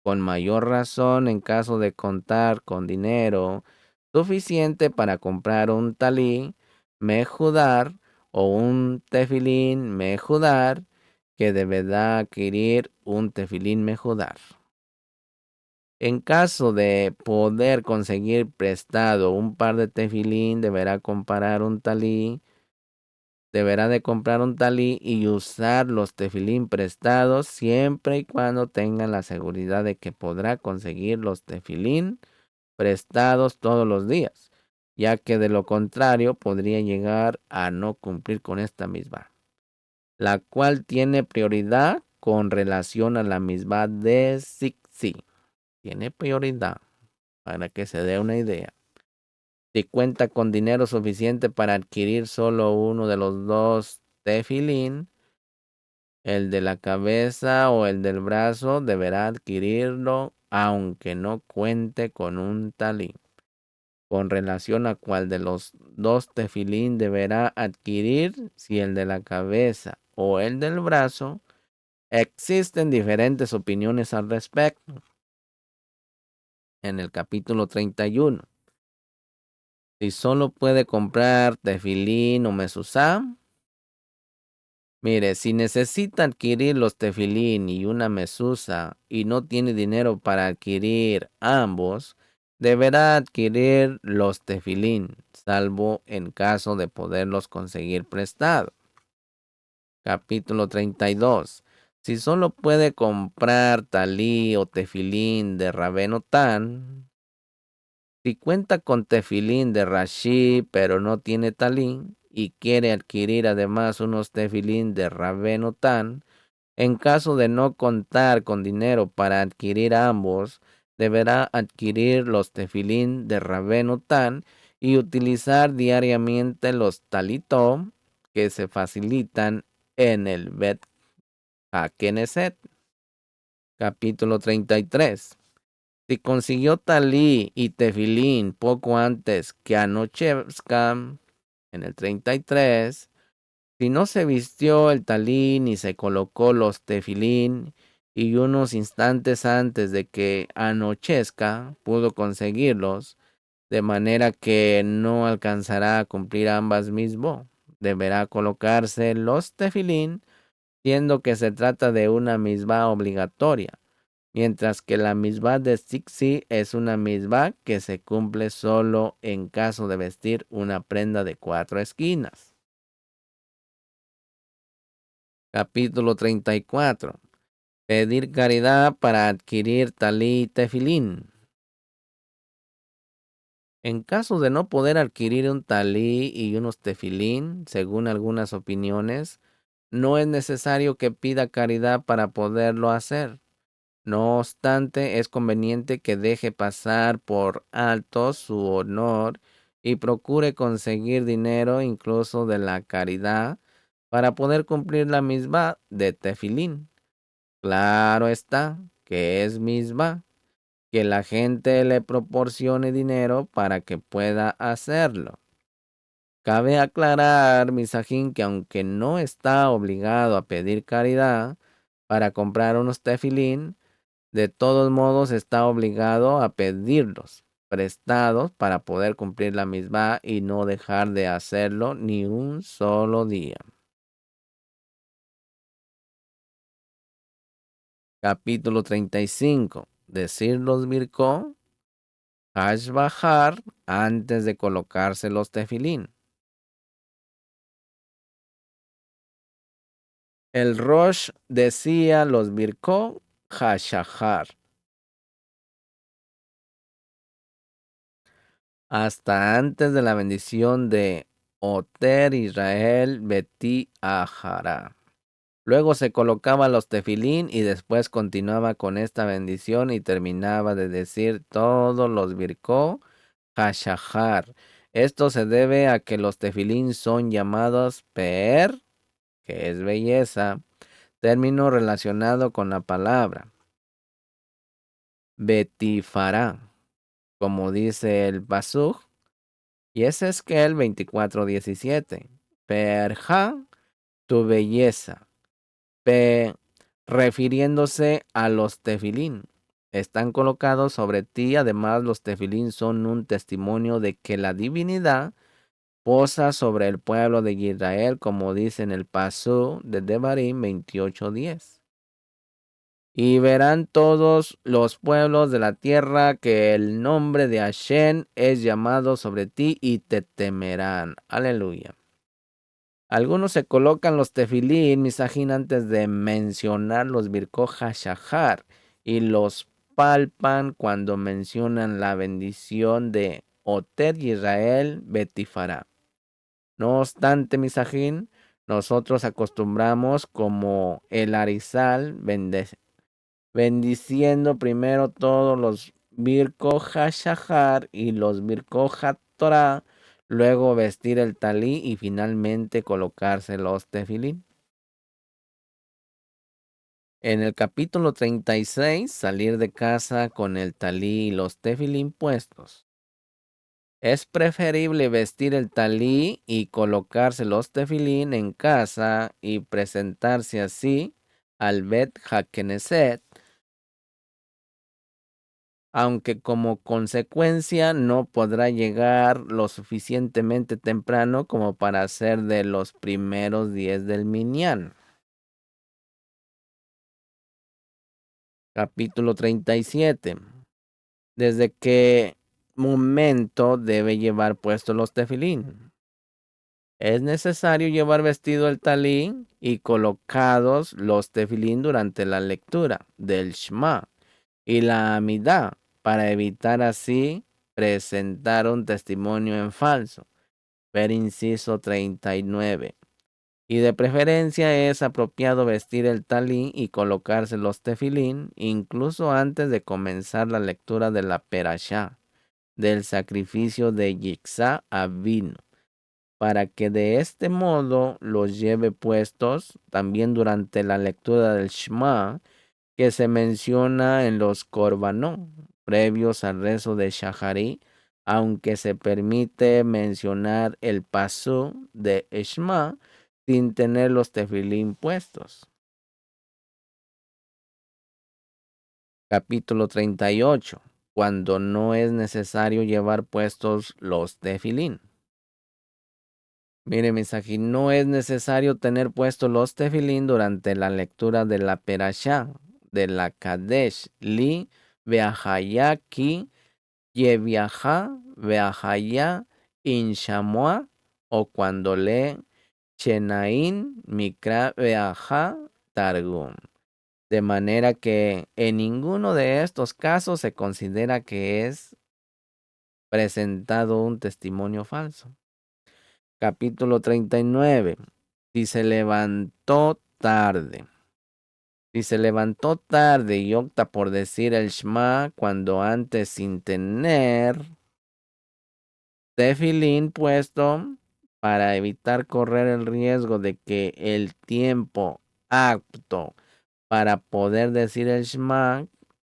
Con mayor razón en caso de contar con dinero suficiente para comprar un talí mejudar o un tefilín mejudar, que deberá adquirir un tefilín mejudar. En caso de poder conseguir prestado un par de tefilín, deberá de comprar un talí y usar los tefilín prestados siempre y cuando tengan la seguridad de que podrá conseguir los tefilín prestados todos los días, ya que de lo contrario podría llegar a no cumplir con esta misma, la cual tiene prioridad con relación a la misma de Siksi. Tiene prioridad, para que se dé una idea. Si cuenta con dinero suficiente para adquirir solo uno de los dos tefilín, el de la cabeza o el del brazo, deberá adquirirlo aunque no cuente con un talí. Con relación a cuál de los dos tefilín deberá adquirir, si el de la cabeza o el del brazo, existen diferentes opiniones al respecto. En el capítulo 31, si solo puede comprar tefilín o mesuzá, mire, si necesita adquirir los tefilín y una mesusa y no tiene dinero para adquirir ambos, deberá adquirir los tefilín, salvo en caso de poderlos conseguir prestado. Capítulo 32. Si solo puede comprar talí o tefilín de Rabeno Tan, si cuenta con tefilín de Rashi pero no tiene talí y quiere adquirir además unos tefilín de Rabeno Tan, en caso de no contar con dinero para adquirir ambos, deberá adquirir los tefilín de Rabenu Tan y utilizar diariamente los talito que se facilitan en el Bet HaKnesset. Capítulo 33. Si consiguió talí y tefilín poco antes que anochezca, en el 33, si no se vistió el talí ni se colocó los tefilín y unos instantes antes de que anochezca pudo conseguirlos, de manera que no alcanzará a cumplir ambas mismo, deberá colocarse los tefilín, siendo que se trata de una misma obligatoria, mientras que la misma de Siksi es una misma que se cumple solo en caso de vestir una prenda de 4 esquinas. Capítulo 34. Pedir caridad para adquirir talí y tefilín. En caso de no poder adquirir un talí y unos tefilín, según algunas opiniones, no es necesario que pida caridad para poderlo hacer. No obstante, es conveniente que deje pasar por alto su honor y procure conseguir dinero incluso de la caridad para poder cumplir la misma de tefilín. Claro está que es misma que la gente le proporcione dinero para que pueda hacerlo. Cabe aclarar, Misajín, que aunque no está obligado a pedir caridad para comprar unos tefilín, de todos modos está obligado a pedirlos prestados para poder cumplir la misma y no dejar de hacerlo ni un solo día. Capítulo 35. Decir los Birkó, bajar antes de colocarse los tefilín. El Rosh decía los Birkó Hashahar hasta antes de la bendición de Oter Israel Beti Ahara. Luego se colocaba los tefilín y después continuaba con esta bendición y terminaba de decir todos los Birkó Hashahar. Esto se debe a que los tefilín son llamados Peer, que es belleza, término relacionado con la palabra Betifará, como dice el Pasuk, y es Esquel 24:17. Perja, tu belleza. Refiriéndose a los tefilín. Están colocados sobre ti, además los tefilín son un testimonio de que la divinidad posa sobre el pueblo de Israel, como dice en el Pasú de Devarim 28:10. Y verán todos los pueblos de la tierra que el nombre de Hashem es llamado sobre ti y te temerán. Aleluya. Algunos se colocan los tefilín, misajín, antes de mencionar los Birkoj HaShahar y los palpan cuando mencionan la bendición de Oter Israel Betifará. No obstante, misajín, nosotros acostumbramos como el Arizal bendiciendo primero todos los Birkoj HaShahar y los Birkoj HaTorah, luego vestir el talí y finalmente colocarse los tefilín. En el capítulo 36, salir de casa con el talí y los tefilín puestos. Es preferible vestir el talí y colocarse los tefilín en casa y presentarse así al Bet HaKnesset, aunque como consecuencia no podrá llegar lo suficientemente temprano como para ser de los primeros 10 del Minyan. Capítulo 37. ¿Desde qué momento debe llevar puestos los tefilín? Es necesario llevar vestido el talí y colocados los tefilín durante la lectura del Shema y la Amidá, para evitar así presentar un testimonio en falso. Ver inciso 39. Y de preferencia es apropiado vestir el talí y colocarse los tefilín incluso antes de comenzar la lectura de la Perashá, del sacrificio de Yitzhak Avinu, para que de este modo los lleve puestos también durante la lectura del Shema, que se menciona en los Korbanot, previos al rezo de Shaharí, aunque se permite mencionar el pasú de Shema sin tener los tefilín puestos. Capítulo 38. Cuando no es necesario llevar puestos los tefilín. Mire, mensaje, no es necesario tener puestos los tefilín durante la lectura de la Perashá, de la Kadesh, Li, Beahaya, Ki, Yeviaja, Beahaya, Inshamua, o cuando lee Chenaín, Mikra, Beaja, Targum. De manera que en ninguno de estos casos se considera que es presentado un testimonio falso. Capítulo 39. Si se levantó tarde. Si se levantó tarde y opta por decir el Shema cuando antes sin tener tefilín puesto, para evitar correr el riesgo de que el tiempo apto para poder decir el Shema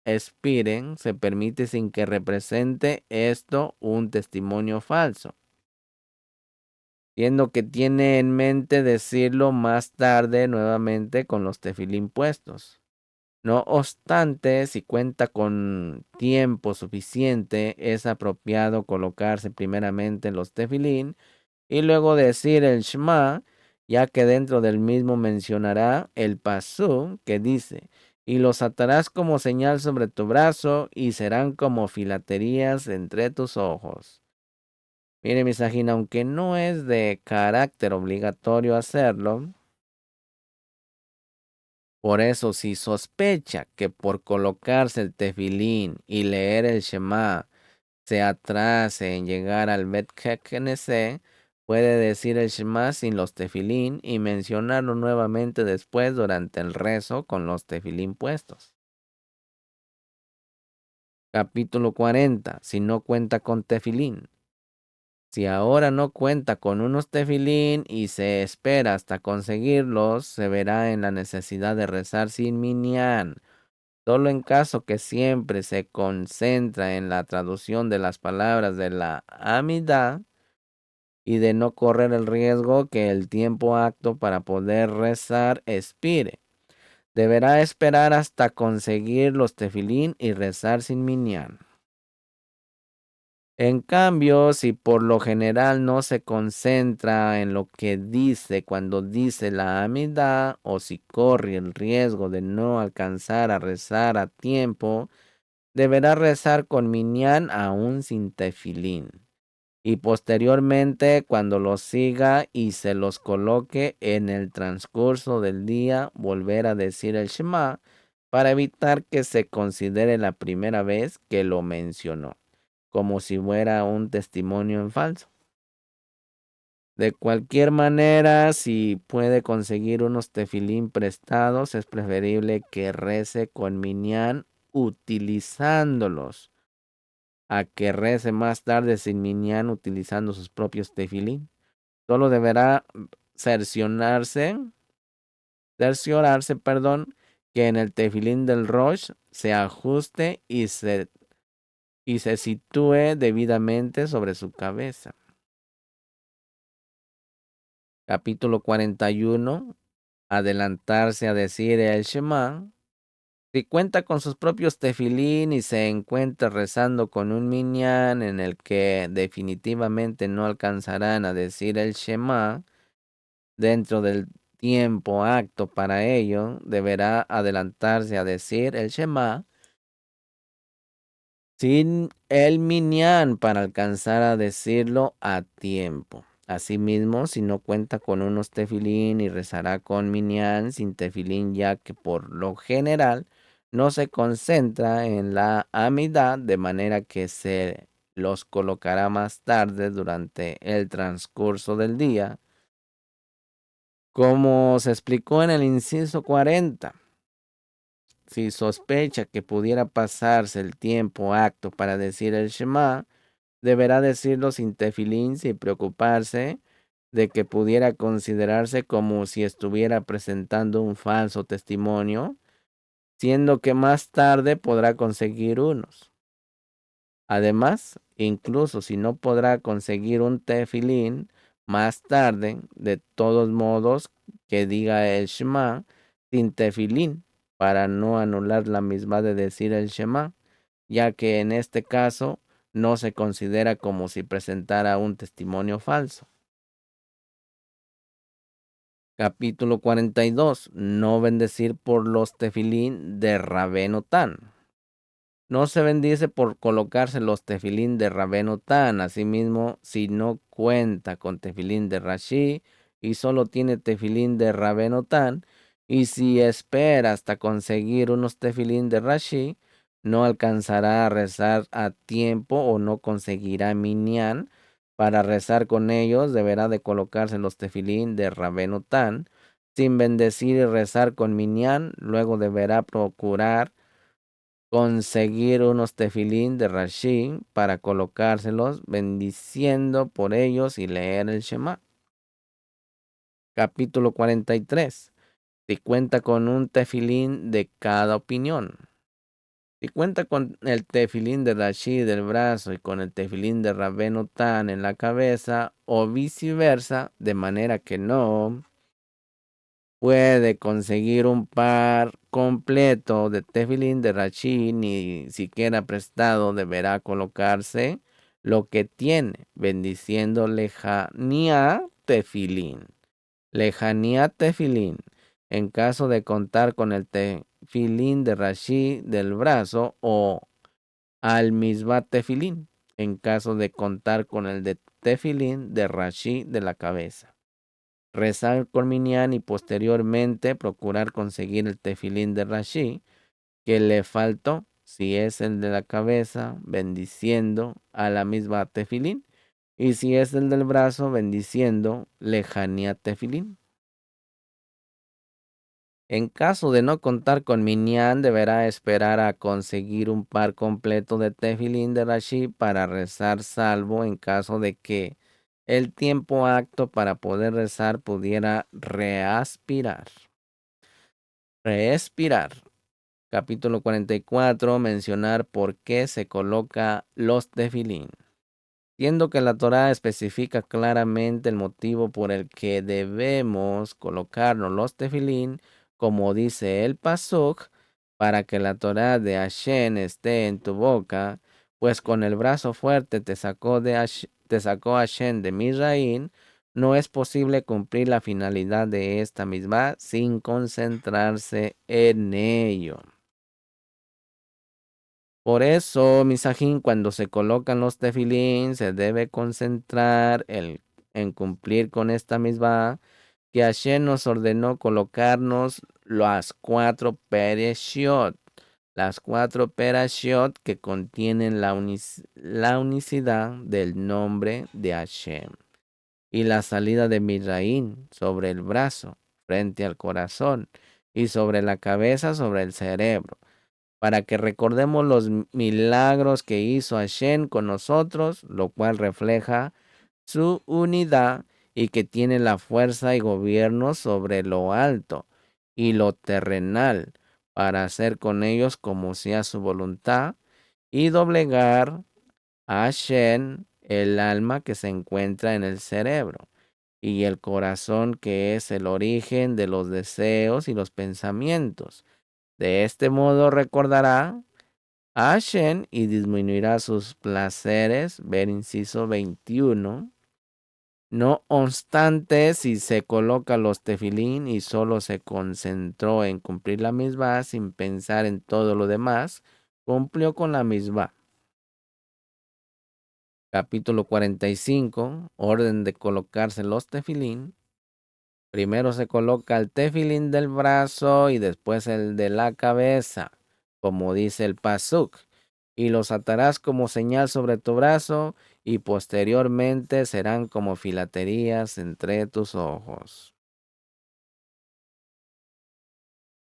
expiren, se permite sin que represente esto un testimonio falso, siendo que tiene en mente decirlo más tarde nuevamente con los tefilín puestos. No obstante, si cuenta con tiempo suficiente, es apropiado colocarse primeramente los tefilín y luego decir el Shema, ya que dentro del mismo mencionará el pasú que dice: y los atarás como señal sobre tu brazo y serán como filaterías entre tus ojos. Mire, misajín, aunque no es de carácter obligatorio hacerlo, por eso si sospecha que por colocarse el tefilín y leer el Shema se atrase en llegar al Bet Knesset, puede decir el Shema sin los tefilín y mencionarlo nuevamente después durante el rezo con los tefilín puestos. Capítulo 40. Si no cuenta con tefilín. Si ahora no cuenta con unos tefilín y se espera hasta conseguirlos, se verá en la necesidad de rezar sin minyan. Solo en caso que siempre se concentra en la traducción de las palabras de la Amidá y de no correr el riesgo que el tiempo apto para poder rezar expire. Deberá esperar hasta conseguir los tefilín y rezar sin minyan. En cambio, si por lo general no se concentra en lo que dice cuando dice la amida, o si corre el riesgo de no alcanzar a rezar a tiempo, deberá rezar con minyan aún sin tefilín. Y posteriormente, cuando los siga y se los coloque en el transcurso del día, volver a decir el Shema para evitar que se considere la primera vez que lo mencionó, como si fuera un testimonio en falso. De cualquier manera, si puede conseguir unos tefilín prestados, es preferible que rece con minyan utilizándolos a que rece más tarde sin minyan utilizando sus propios tefilín. Solo deberá cerciorarse, que en el tefilín del Rosh se ajuste y se sitúe debidamente sobre su cabeza. Capítulo 41. Adelantarse a decir el Shema. Si cuenta con sus propios tefilín y se encuentra rezando con un minyan en el que definitivamente no alcanzarán a decir el Shema, dentro del tiempo acto para ello, deberá adelantarse a decir el Shema sin el minyan para alcanzar a decirlo a tiempo. Asimismo, si no cuenta con unos tefilín y rezará con minyan sin tefilín, ya que por lo general no se concentra en la amidad, de manera que se los colocará más tarde durante el transcurso del día, como se explicó en el inciso 40. Si sospecha que pudiera pasarse el tiempo acto para decir el Shema, deberá decirlo sin tefilín, sin preocuparse de que pudiera considerarse como si estuviera presentando un falso testimonio, siendo que más tarde podrá conseguir unos. Además, incluso si no podrá conseguir un tefilín más tarde, de todos modos que diga el Shema sin tefilín, para no anular la misma de decir el Shema, ya que en este caso no se considera como si presentara un testimonio falso. Capítulo 42. No bendecir por los tefilín de Rabeno Tan. No se bendice por colocarse los tefilín de Rabeno Tan. Asimismo, si no cuenta con tefilín de Rashi y solo tiene tefilín de Rabeno Tan, y si espera hasta conseguir unos tefilín de Rashi, no alcanzará a rezar a tiempo o no conseguirá minyan. Para rezar con ellos, deberá de colocarse los tefilín de Rabeno Tan, sin bendecir y rezar con minyan. Luego deberá procurar conseguir unos tefilín de Rashi para colocárselos, bendiciendo por ellos y leer el Shema. Capítulo 43. Si cuenta con un tefilín de cada opinión. Si cuenta con el tefilín de Rashi del brazo y con el tefilín de Rabeno Tan en la cabeza, o viceversa, de manera que no puede conseguir un par completo de tefilín de Rashi, ni siquiera prestado, deberá colocarse lo que tiene, bendiciendo lejanía tefilín. Lejanía tefilín. En caso de contar con el tefilín de Rashi del brazo, o al misbat tefilín. En caso de contar con el de tefilín de Rashi de la cabeza. Rezar con minyan y posteriormente procurar conseguir el tefilín de Rashi que le faltó, si es el de la cabeza, bendiciendo a la misma tefilín, y si es el del brazo, bendiciendo lejanía tefilín. En caso de no contar con minyan, deberá esperar a conseguir un par completo de tefilín de Rashi para rezar, salvo en caso de que el tiempo acto para poder rezar pudiera respirar. Capítulo 44. Mencionar por qué se coloca los tefilín. Siendo que la Torá especifica claramente el motivo por el que debemos colocarnos los tefilín, como dice el pasuk, para que la Torá de Hashem esté en tu boca, pues con el brazo fuerte te sacó Hashem de Misraín, no es posible cumplir la finalidad de esta misma sin concentrarse en ello. Por eso, misajín, cuando se colocan los tefilín, se debe concentrar en cumplir con esta misma que Hashem nos ordenó colocarnos las 4 perashiot. Las 4 perashiot que contienen la unicidad del nombre de Hashem. Y la salida de Misraín sobre el brazo, frente al corazón, y sobre la cabeza, sobre el cerebro, para que recordemos los milagros que hizo Hashem con nosotros, lo cual refleja su unidad y que tiene la fuerza y gobierno sobre lo alto y lo terrenal, para hacer con ellos como sea su voluntad y doblegar a Hashem, el alma que se encuentra en el cerebro y el corazón, que es el origen de los deseos y los pensamientos. De este modo recordará a Hashem y disminuirá sus placeres. Ver inciso 21. No obstante, si se coloca los tefilín y solo se concentró en cumplir la misma sin pensar en todo lo demás, cumplió con la misma. Capítulo 45. Orden de colocarse los tefilín. Primero se coloca el tefilín del brazo y después el de la cabeza, como dice el pasuk. Y los atarás como señal sobre tu brazo y posteriormente serán como filaterías entre tus ojos.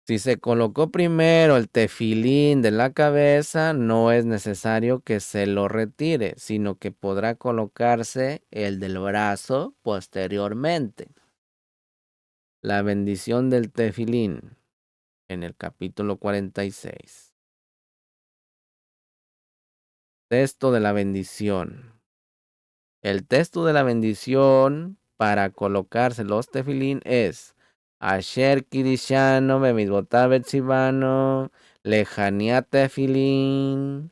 Si se colocó primero el tefilín de la cabeza, no es necesario que se lo retire, sino que podrá colocarse el del brazo posteriormente. La bendición del tefilín en el capítulo 46. Texto de la bendición. El texto de la bendición para colocarse los tefilín es Asher Kirishano Bemidbotav Betzivano Lejania Tefilín.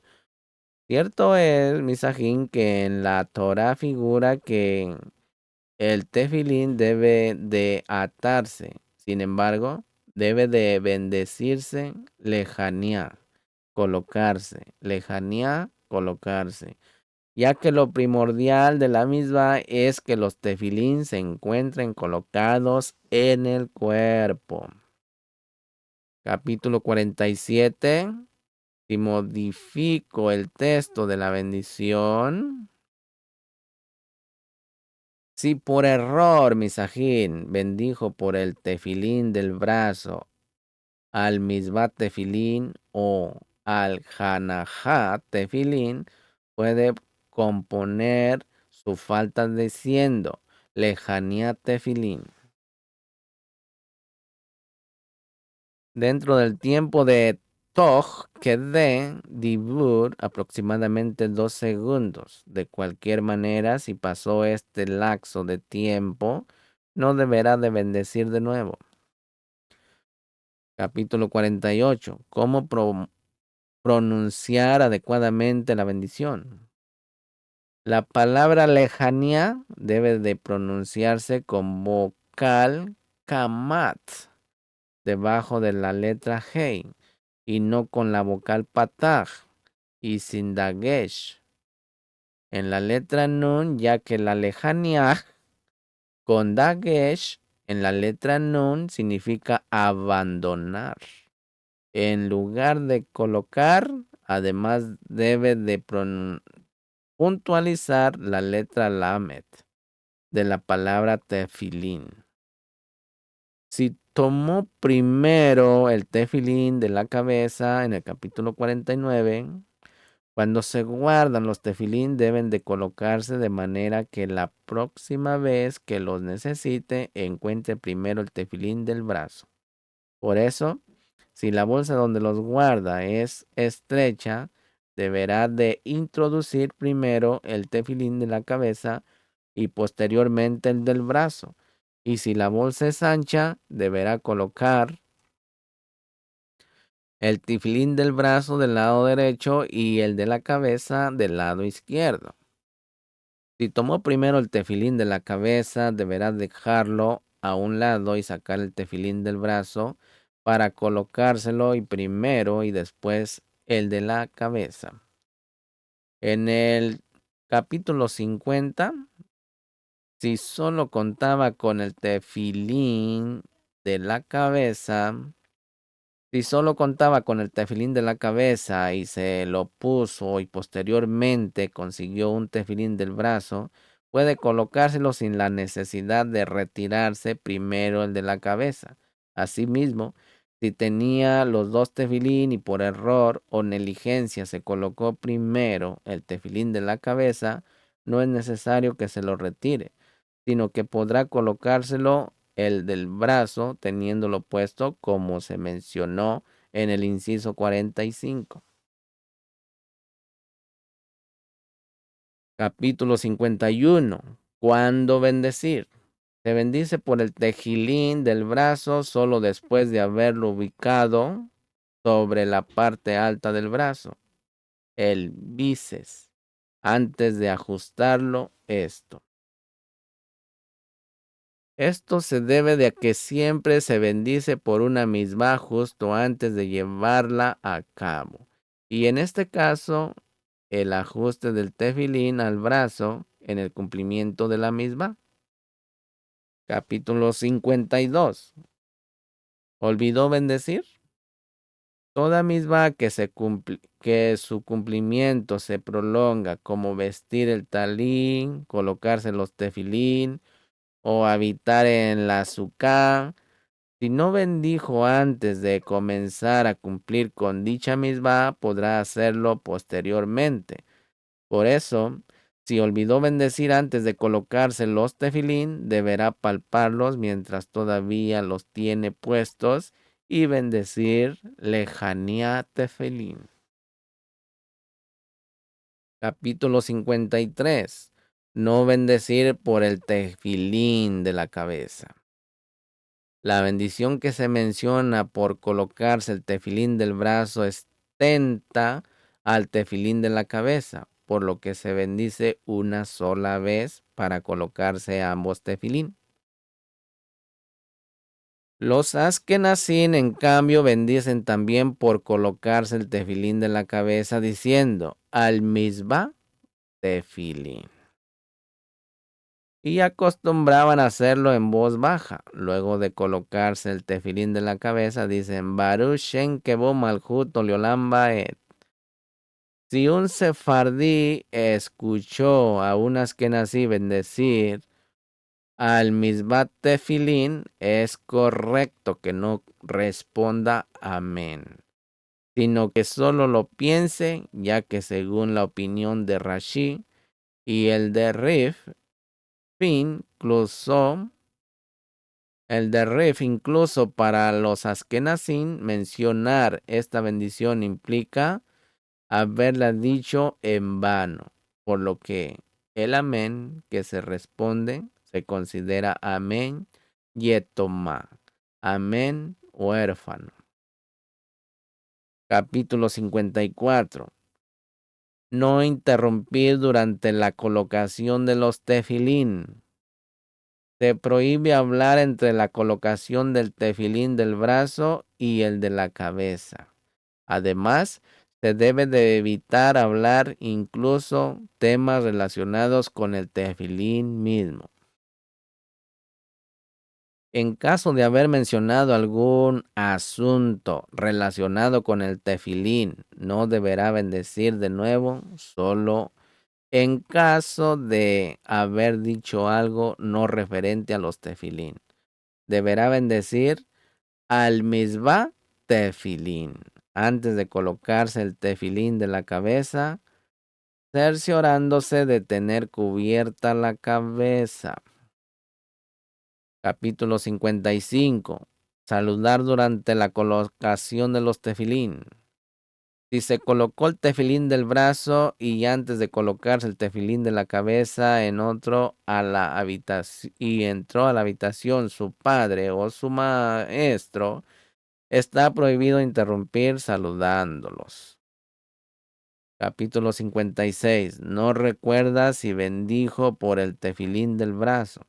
Cierto es, misajín, que en la Torah figura que el tefilín debe de atarse. Sin embargo, debe de bendecirse lejanía, colocarse, lejanía, colocarse, ya que lo primordial de la misma es que los tefilín se encuentren colocados en el cuerpo. Capítulo 47. Si modifico el texto de la bendición, si por error misajín bendijo por el tefilín del brazo al misbat tefilín o al hanajá tefilín, puede componer su falta diciendo lejanía tefilín. Dentro del tiempo de Toj Kedé Dibur, aproximadamente 2 segundos. De cualquier manera, si pasó este lapso de tiempo, no deberá de bendecir de nuevo. Capítulo 48. ¿Cómo pronunciar adecuadamente la bendición? La palabra lejanía debe de pronunciarse con vocal kamat debajo de la letra Hei y no con la vocal pataj y sin dagesh en la letra nun, ya que la lejanía con dagesh en la letra nun significa abandonar. En lugar de colocar, además debe de puntualizar la letra lamet de la palabra tefilín. Si tomó primero el tefilín de la cabeza en el capítulo 49, cuando se guardan los tefilín deben de colocarse de manera que la próxima vez que los necesite encuentre primero el tefilín del brazo. Por eso, si la bolsa donde los guarda es estrecha, deberá de introducir primero el tefilín de la cabeza y posteriormente el del brazo. Y si la bolsa es ancha, deberá colocar el tefilín del brazo del lado derecho y el de la cabeza del lado izquierdo. Si tomó primero el tefilín de la cabeza, deberá dejarlo a un lado y sacar el tefilín del brazo para colocárselo y primero y después el de la cabeza. En el capítulo 50, si solo contaba con el tefilín de la cabeza, si solo contaba con el tefilín de la cabeza y se lo puso y posteriormente consiguió un tefilín del brazo, puede colocárselo sin la necesidad de retirarse primero el de la cabeza. Asimismo, si tenía los dos tefilín y por error o negligencia se colocó primero el tefilín de la cabeza, no es necesario que se lo retire, sino que podrá colocárselo el del brazo teniéndolo puesto como se mencionó en el inciso 45. Capítulo 51. ¿Cuándo bendecir? Se bendice por el tejilín del brazo solo después de haberlo ubicado sobre la parte alta del brazo, el bíceps, antes de ajustarlo esto. Esto se debe de que siempre se bendice por una misma justo antes de llevarla a cabo. Y en este caso, el ajuste del tefilín al brazo en el cumplimiento de la misma. Capítulo 52. ¿Olvidó bendecir? Toda misma que su cumplimiento se prolonga, como vestir el talín, colocarse los tefilín o habitar en la suká. Si no bendijo antes de comenzar a cumplir con dicha misma, podrá hacerlo posteriormente. Por eso, si olvidó bendecir antes de colocarse los tefilín, deberá palparlos mientras todavía los tiene puestos y bendecir lejanía tefilín. Capítulo 53. No bendecir por el tefilín de la cabeza. La bendición que se menciona por colocarse el tefilín del brazo extenta al tefilín de la cabeza, por lo que se bendice una sola vez para colocarse ambos tefilín. Los askenazín, en cambio, bendicen también por colocarse el tefilín de la cabeza diciendo al misbah tefilín. Y acostumbraban a hacerlo en voz baja. Luego de colocarse el tefilín de la cabeza, dicen Baruch Shem Kevod Malchut Leolam Vaed. Si un sefardí escuchó a un askenazí bendecir al misbat tefilín, es correcto que no responda amén, sino que solo lo piense, ya que según la opinión de Rashi y el de Rif, incluso para los askenazín, mencionar esta bendición implica haberla dicho en vano, por lo que el amén que se responde se considera amén yetomá, amén huérfano. Capítulo 54. No interrumpir durante la colocación de los tefilín. Se prohíbe hablar entre la colocación del tefilín del brazo y el de la cabeza. Además, se debe de evitar hablar incluso temas relacionados con el tefilín mismo. En caso de haber mencionado algún asunto relacionado con el tefilín, no deberá bendecir de nuevo, solo en caso de haber dicho algo no referente a los tefilín. Deberá bendecir al misbah tefilín. Antes de colocarse el tefilín de la cabeza, cerciorándose de tener cubierta la cabeza. Capítulo 55. Saludar durante la colocación de los tefilín. Si se colocó el tefilín del brazo y antes de colocarse el tefilín de la cabeza entró a la habitación su padre o su maestro, está prohibido interrumpir saludándolos. Capítulo 56. No recuerda si bendijo por el tefilín del brazo.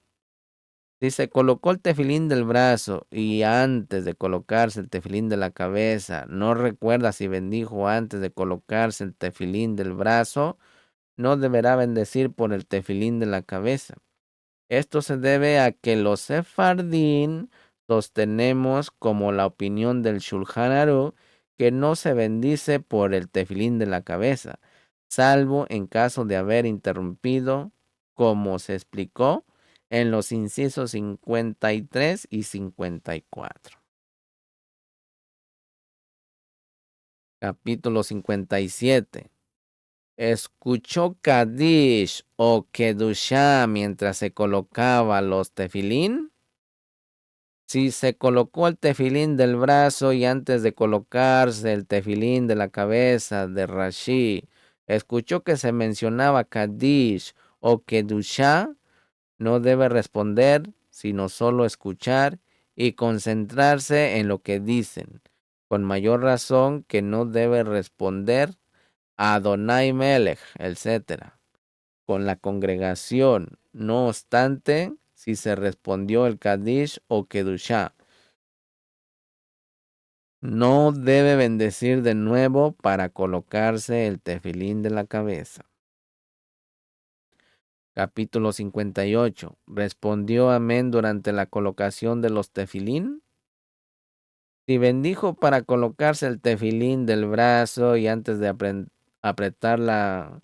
Si se colocó el tefilín del brazo y antes de colocarse el tefilín de la cabeza, no recuerda si bendijo antes de colocarse el tefilín del brazo, no deberá bendecir por el tefilín de la cabeza. Esto se debe a que los sefardín sostenemos como la opinión del Shulchan Aruch que no se bendice por el tefilín de la cabeza, salvo en caso de haber interrumpido, como se explicó en los incisos 53 y 54. Capítulo 57. ¿Escuchó Kadish o Kedushá mientras se colocaba los tefilín? Si se colocó el tefilín del brazo y antes de colocarse el tefilín de la cabeza de Rashi, escuchó que se mencionaba Kadish o Kedushá, no debe responder, sino solo escuchar y concentrarse en lo que dicen. Con mayor razón que no debe responder Adonai Melech, etc. con la congregación. No obstante, si se respondió el Kadish o Kedushá, no debe bendecir de nuevo para colocarse el tefilín de la cabeza. Capítulo 58. ¿Respondió amén durante la colocación de los tefilín? Si bendijo para colocarse el tefilín del brazo y antes de apretar la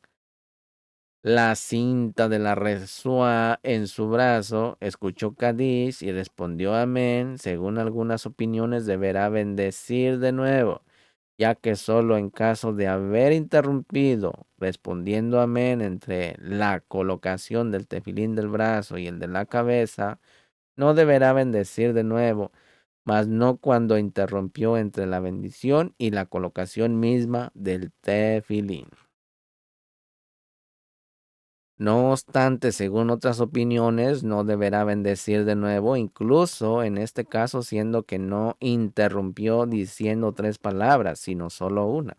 cinta de la resua en su brazo, escuchó Kadish y respondió amén. Según algunas opiniones, deberá bendecir de nuevo, ya que solo en caso de haber interrumpido respondiendo amén entre la colocación del tefilín del brazo y el de la cabeza, no deberá bendecir de nuevo, mas no cuando interrumpió entre la bendición y la colocación misma del tefilín. No obstante, según otras opiniones, no deberá bendecir de nuevo, incluso en este caso siendo que no interrumpió diciendo 3 palabras, sino solo una.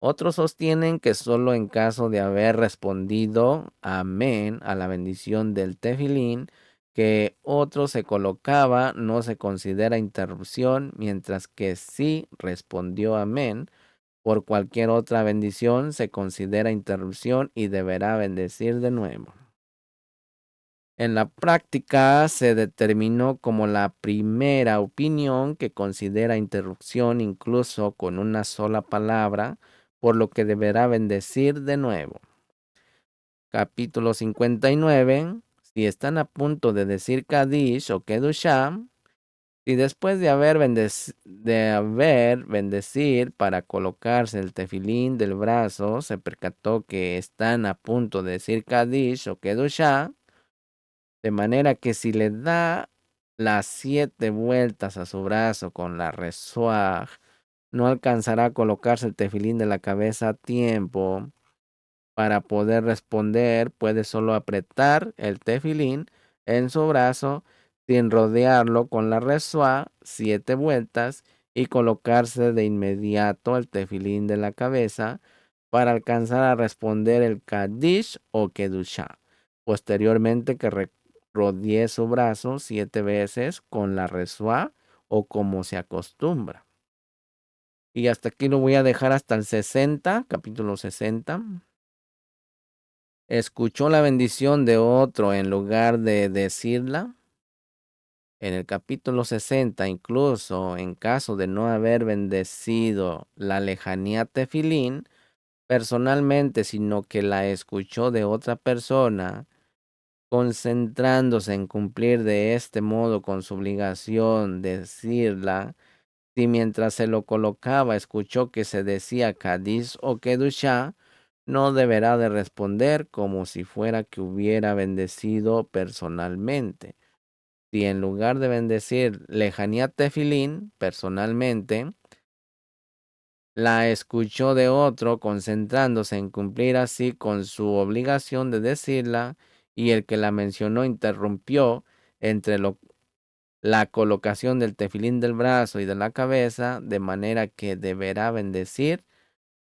Otros sostienen que solo en caso de haber respondido amén a la bendición del tefilín que otro se colocaba no se considera interrupción, mientras que si respondió amén por cualquier otra bendición se considera interrupción y deberá bendecir de nuevo. En la práctica se determinó como la primera opinión que considera interrupción incluso con una sola palabra, por lo que deberá bendecir de nuevo. Capítulo 59. Si están a punto de decir Kadish o Kedushá, y después de haber bendecir para colocarse el tefilín del brazo, se percató que están a punto de decir Kadish o Kedushá, de manera que si le da las 7 vueltas a su brazo con la resuaj, no alcanzará a colocarse el tefilín de la cabeza a tiempo. Para poder responder, puede solo apretar el tefilín en su brazo sin rodearlo con la resuá 7 vueltas y colocarse de inmediato el tefilín de la cabeza para alcanzar a responder el Kadish o Kedushá. Posteriormente que rodee su brazo 7 veces con la resuá o como se acostumbra. Y hasta aquí lo voy a dejar hasta el 60, capítulo 60. Escuchó la bendición de otro en lugar de decirla. En el capítulo 60, incluso en caso de no haber bendecido la lejanía tefilín personalmente, sino que la escuchó de otra persona, concentrándose en cumplir de este modo con su obligación de decirla, si mientras se lo colocaba escuchó que se decía Kadish o Kedushá, no deberá de responder como si fuera que hubiera bendecido personalmente. Si en lugar de bendecir lejanía tefilín personalmente, la escuchó de otro concentrándose en cumplir así con su obligación de decirla, y el que la mencionó interrumpió entre lo la colocación del tefilín del brazo y de la cabeza, de manera que deberá bendecir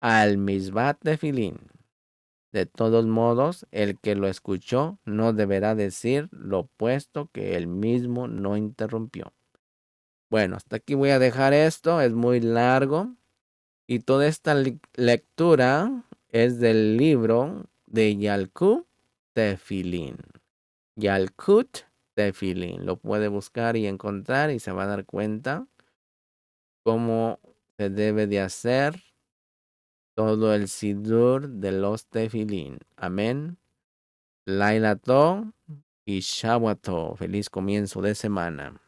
al misbat tefilín. De todos modos, el que lo escuchó no deberá decir lo opuesto, que él mismo no interrumpió. Bueno, hasta aquí voy a dejar esto, es muy largo. Y toda esta lectura es del libro de Yalkut Tefilín. Yalkut Tefilín. Lo puede buscar y encontrar y se va a dar cuenta cómo se debe de hacer todo el sidur de los tefilín. Amén. Laila To y Shabbat Tov. Feliz comienzo de semana.